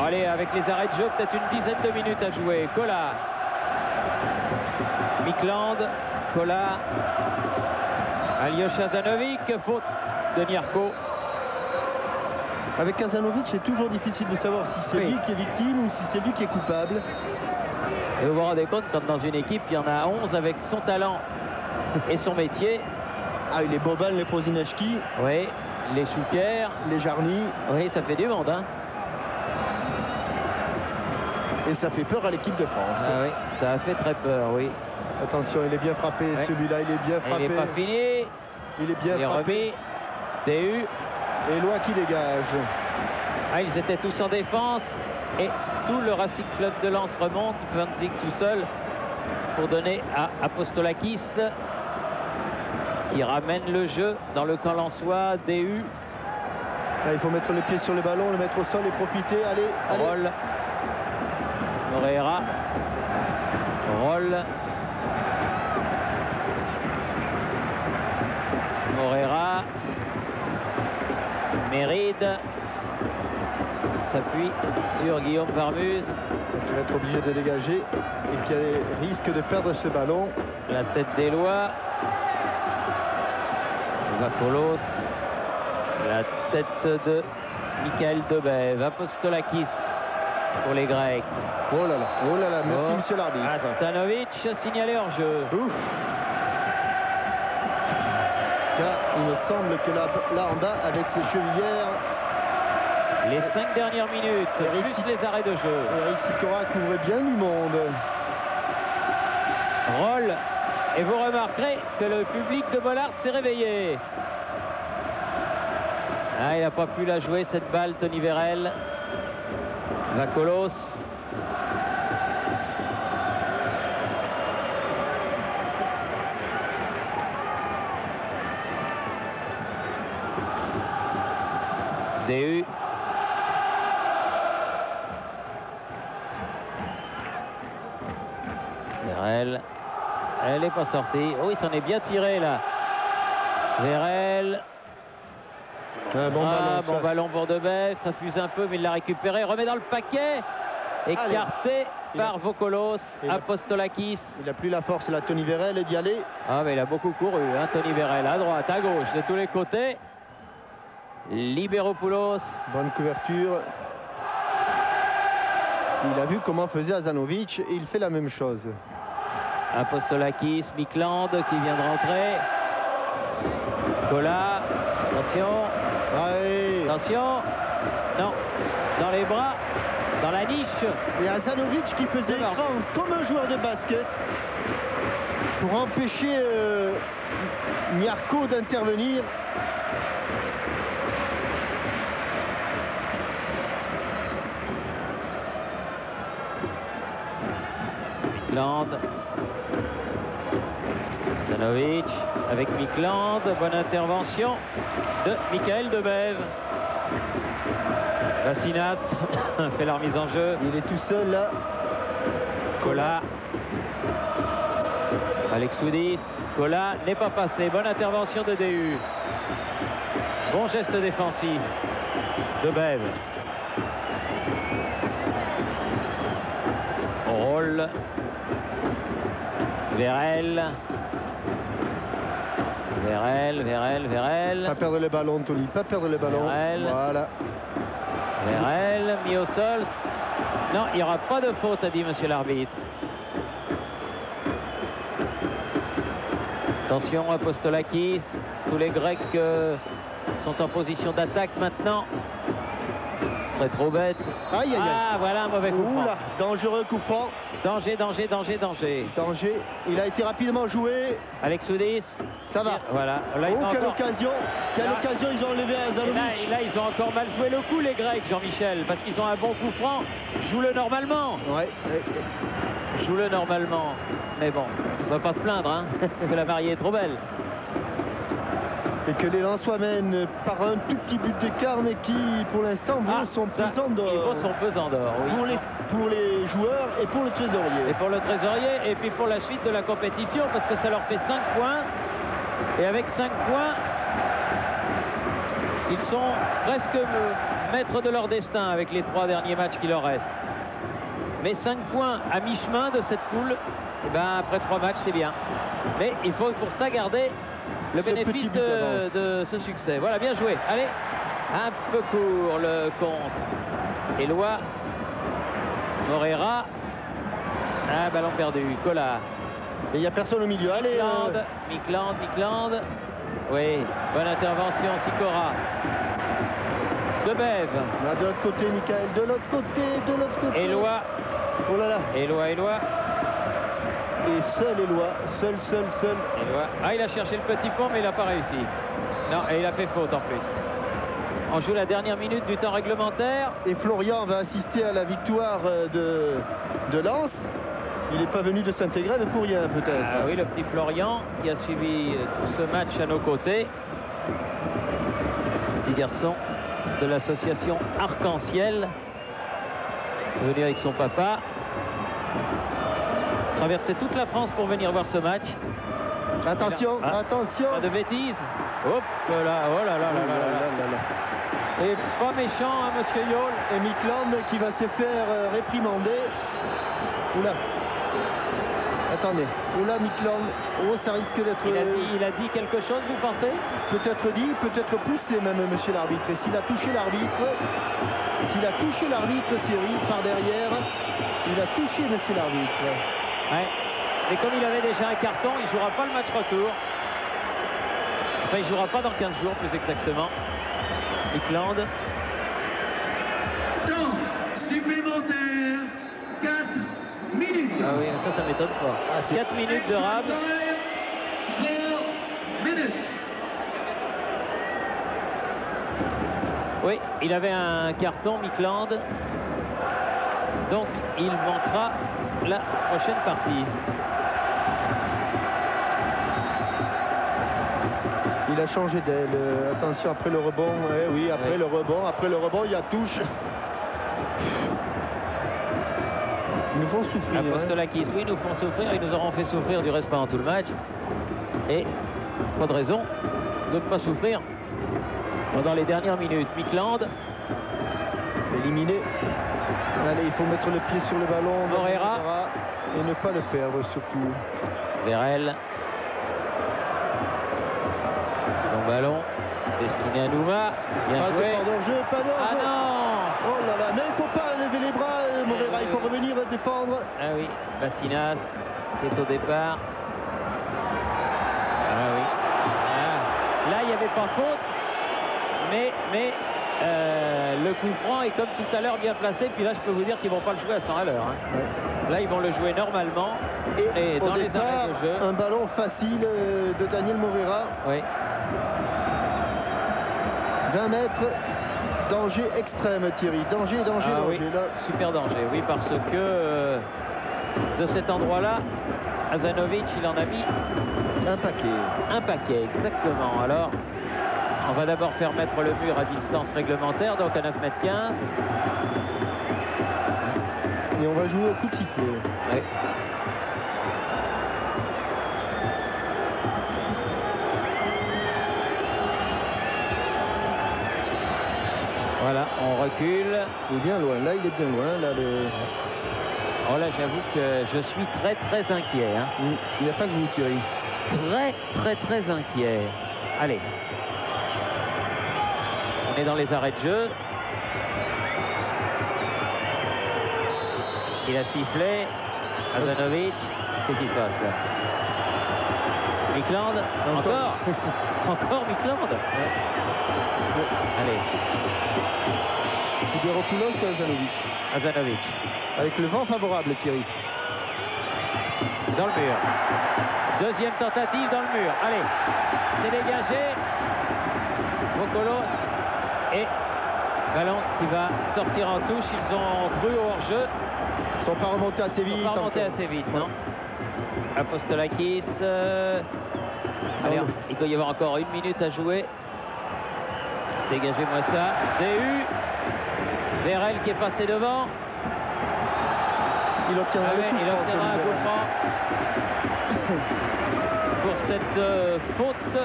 allez, avec les arrêts de jeu, peut-être une dizaine de minutes à jouer. Kola. Mikland. Kola. Aljosha Zanovic. Faute de Niarko. Avec Kazanovic, c'est toujours difficile de savoir si c'est lui qui est victime ou si c'est lui qui est coupable. Et vous vous rendez compte, quand dans une équipe, il y en a 11 avec son talent et son métier. Ah, les Boban, les Prozineczki. Oui, les Chouker. Les Jarny. Oui, ça fait du monde, hein. Et ça fait peur à l'équipe de France. Ah oui, ça a fait très peur, oui. Attention, il est bien frappé, celui-là, il est bien frappé. Il n'est pas fini. Il est bien frappé. DU. Éloi qui dégage. Ah, ils étaient tous en défense et tout le Racing Club de Lens remonte. Van Zyl tout seul pour donner à Apostolakis qui ramène le jeu dans le camp lensois. DU. Ah, il faut mettre le pied sur le ballon, le mettre au sol et profiter. Allez, allez. Roll. Moreira. Roll. Moreira. Méride s'appuie sur Guillaume Varmuz. Qui va être obligé de dégager et qui risque de perdre ce ballon. La tête d'Éloi. Vakolos. La tête de Michael Debève. Apostolakis pour les Grecs. Oh là là, merci monsieur l'arbitre. Asanovic signalé hors jeu. Ouf. Car il me semble que là en bas, avec ses chevillères... Les 5 dernières minutes, plus les arrêts de jeu. Eric Sikora couvrait bien du monde. Roll. Et vous remarquerez que le public de Bollaert s'est réveillé. Ah, il n'a pas pu la jouer, cette balle, Tony Verel. Vakolos. DU. Verel. Elle n'est pas sortie. Oh, il s'en est bien tiré là. Verel. Bon ballon pour Debève. Ça fuse un peu, mais il l'a récupéré. Remet dans le paquet. Écarté par Vokolos. Apostolakis. Il n'a plus la force, là, Tony Verel, d'y aller. Ah, mais il a beaucoup couru, hein, Tony Verel. À droite, à gauche, de tous les côtés. Liberopoulos. Bonne couverture. Il a vu comment faisait Azanovic et il fait la même chose. Apostolakis, Mikland qui vient de rentrer. Kola, attention. Ouais. Attention. Non, dans les bras, dans la niche. Et Azanovic qui faisait écran comme un joueur de basket pour empêcher Niarko d'intervenir. Mikland. Zanovic avec Mikland. Bonne intervention de Michael Debève. Bassinas fait la remise en jeu. Il est tout seul là. Kola. Alex Soudis, Colas n'est pas passé. Bonne intervention de DU. Bon geste défensif de Bev. Roll. Vérel. Vérel. Pas perdre les ballons, Tony, pas perdre les ballons. Vérel. Voilà. Vérel, mis au sol. Non, il n'y aura pas de faute, a dit monsieur l'arbitre. Attention, Apostolakis. Tous les Grecs sont en position d'attaque maintenant. Ce serait trop bête. Aïe, aïe, aïe. Ah, voilà un mauvais coup franc. Oula, dangereux coup franc. Danger. Danger. Il a été rapidement joué. Alex Soudis. Ça va. Voilà. Là, Oh, quelle encore... occasion. Quelle Là- occasion ils ont enlevé à Zanovic. Là, ils ont encore mal joué le coup, les Grecs, Jean-Michel, parce qu'ils ont un bon coup franc. Joue-le normalement. Ouais. Joue-le normalement. Mais bon, on va pas se plaindre, hein, que la mariée est trop belle. Et que les Lensois mènent par un tout petit but d'écart, mais qui, pour l'instant, vaut son pesant Il d'or. vaut son pesant d'or, oui. Pour les joueurs et pour le trésorier. Et pour le trésorier, et puis pour la suite de la compétition, parce que ça leur fait 5 points. Et avec 5 points, ils sont presque maîtres de leur destin avec les 3 derniers matchs qui leur restent. Mais 5 points à mi-chemin de cette poule, eh ben, après 3 matchs, c'est bien. Mais il faut pour ça garder le bénéfice de ce succès. Voilà, bien joué. Allez, un peu court le contre. Éloi, Morera. Un ballon perdu. Colas. Et il n'y a personne au milieu. Allez. Mikland. Oui, bonne intervention, Sikora. Debev. Là, de l'autre côté, Michael. De l'autre côté. Éloi. Oh là là. Éloi. Et seul Éloi. Seul. Éloi. Ah, il a cherché le petit pont, mais il n'a pas réussi. Non, et il a fait faute en plus. On joue la dernière minute du temps réglementaire. Et Florian va assister à la victoire de Lens. Il n'est pas venu de Saint-Égrève pour rien, peut-être. Ah oui, le petit Florian qui a suivi tout ce match à nos côtés. Petit garçon de l'association Arc-en-Ciel, venu avec son papa. Traverser toute la France pour venir voir ce match. Attention. Pas de bêtises. Hop là, oh là là. Et pas méchant, hein, monsieur Yol. Et Mikland qui va se faire réprimander. Oula. Attendez. Oula, Mikland. Oh, ça risque d'être... Il a dit quelque chose, vous pensez? Peut-être dit, peut-être poussé même, monsieur l'arbitre. Et s'il a touché l'arbitre, Thierry, par derrière, il a touché monsieur l'arbitre. Ouais. Et comme il avait déjà un carton, il ne jouera pas le match retour. Enfin, il ne jouera pas dans 15 jours, plus exactement. Mikland. Temps supplémentaire, 4 minutes. Ah oui, ça m'étonne pas. 4 minutes de rab. 4 minutes. Oui, il avait un carton, Mikland. Donc, il manquera la prochaine partie. Il a changé d'aile. Attention, après le rebond. Oui, après le rebond, il y a touche. Ils nous font souffrir. Apostolakis, oui, nous font souffrir. Ils nous auront fait souffrir du reste pendant tout le match. Et pas de raison de ne pas souffrir pendant les dernières minutes. Mikland. Éliminé. Allez, il faut mettre le pied sur le ballon. Morera. Et ne pas le perdre surtout. Vérel. Bon ballon. Destiné à Nouma. Bien joué. Pas d'enjeu. Ah non! Oh là là, mais il ne faut pas lever les bras, Morera. Il faut revenir défendre. Ah oui, Bassinas qui est au départ. Ah oui. Ah. Là, il n'y avait pas faute. Mais le coup franc est comme tout à l'heure bien placé. Puis là, je peux vous dire qu'ils ne vont pas le jouer à 100 à l'heure. Hein. Ouais. Là, ils vont le jouer normalement. Et dans les arrêts de jeu. Un ballon facile de Daniel Morera. Oui. 20 mètres. Danger extrême, Thierry. Danger. Oui. Là. Super danger, oui, parce que de cet endroit-là, Azanovic, il en a mis un paquet. Un paquet, exactement. Alors, on va d'abord faire mettre le mur à distance réglementaire, donc à 9,15 m. Et on va jouer au coup de sifflet. Oui. Voilà, on recule. Il est bien loin, là il est bien loin. Là, Oh là, j'avoue que je suis très très inquiet. Hein. Il n'y a pas que vous, Thierry. Très inquiet. Allez. On est dans les arrêts de jeu. Il a sifflé. Hazanovic. Qu'est-ce qui se passe là? Mikland. Encore. Encore Mikland. Ouais. Allez. Sideropoulos ou Hazanovic? Hazanovic. Avec le vent favorable, Thierry. Dans le mur. Deuxième tentative dans le mur. Allez. C'est dégagé. Vokolo. Et ballon qui va sortir en touche. Ils ont cru au hors-jeu. Ils ne sont pas remontés assez vite. Ils ne sont pas remontés assez vite, non. Apostolakis. Allez, il doit y avoir encore 1 minute à jouer. Dégagez-moi ça. DU. Vérel qui est passé devant. Il obtiendra un coup franc pour cette faute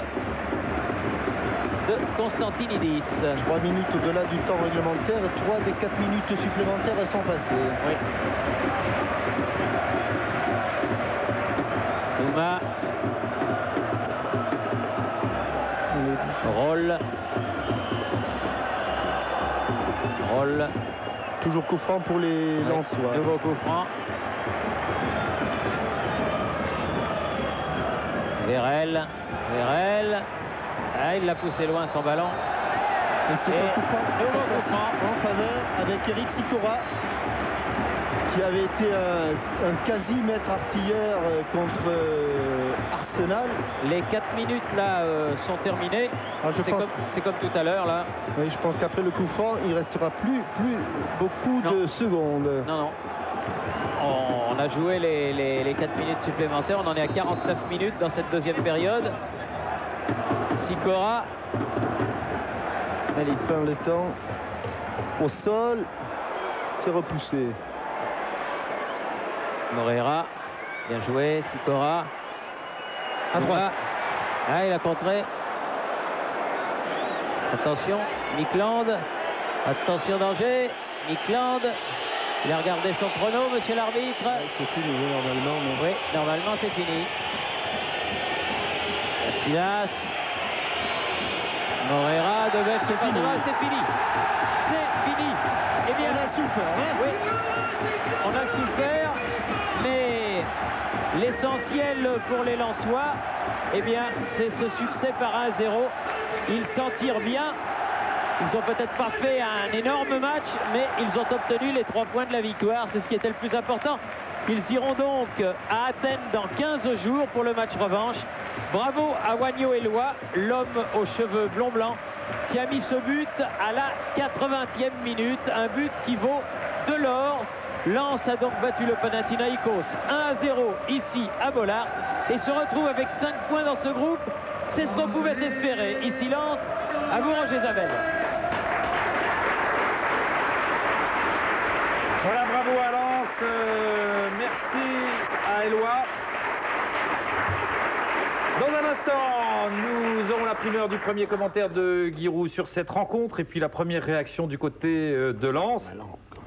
de Constantinidis. 3 minutes au-delà du temps réglementaire. 3 des 4 minutes supplémentaires, elles sont passées. Oui. Touma. Roll. Toujours coup franc pour les Lensois. Nouveau coup franc. Vérel. Ah, il l'a poussé loin son ballon. Et c'est un coup franc. Nouveau coup franc en faveur avec Eric Sikora, qui avait été un quasi maître artilleur contre Arsenal. Les 4 minutes là sont terminées. Ah, c'est comme tout à l'heure là. Oui, je pense qu'après le coup franc, il restera plus beaucoup de secondes. Non. On a joué les 4 minutes supplémentaires. On en est à 49 minutes dans cette deuxième période. Sikora. Allez, il prend le temps. Au sol. C'est repoussé. Moreira. Bien joué. Sikora. À droite. Ah, il a contré. Attention. Mikland. Attention, danger. Mikland. Il a regardé son chrono, monsieur l'arbitre. C'est fini, normalement. Oui, normalement, c'est fini. Silas. Moreira, Debeuf, c'est fini. C'est fini. C'est fini. Eh bien, on a souffert. Hein? Oui, on a souffert, mais l'essentiel pour les Lensois, eh bien, c'est ce succès par 1-0. Ils s'en tirent bien. Ils n'ont peut-être pas fait un énorme match, mais ils ont obtenu les 3 points de la victoire. C'est ce qui était le plus important. Ils iront donc à Athènes dans 15 jours pour le match revanche. Bravo à Wagno Eloi, l'homme aux cheveux blond-blanc, qui a mis ce but à la 80e minute. Un but qui vaut de l'or. Lens a donc battu le Panathinaïkos 1-0 ici à Bollard et se retrouve avec 5 points dans ce groupe. C'est ce qu'on pouvait espérer. Ici Lens, à Bourg-en-Jézabel. Voilà, bravo à Lens. Merci à Eloi. Dans un instant, nous aurons la primeur du premier commentaire de Giroud sur cette rencontre et puis la première réaction du côté de Lens.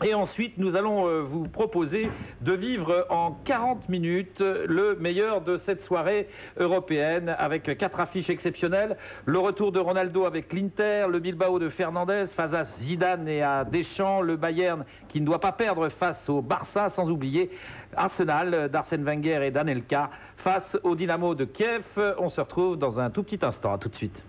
Et ensuite, nous allons vous proposer de vivre en 40 minutes le meilleur de cette soirée européenne avec 4 affiches exceptionnelles. Le retour de Ronaldo avec l'Inter, le Bilbao de Fernandez face à Zidane et à Deschamps, le Bayern qui ne doit pas perdre face au Barça, sans oublier Arsenal d'Arsène Wenger et d'Anelka face au Dynamo de Kiev. On se retrouve dans un tout petit instant. À tout de suite.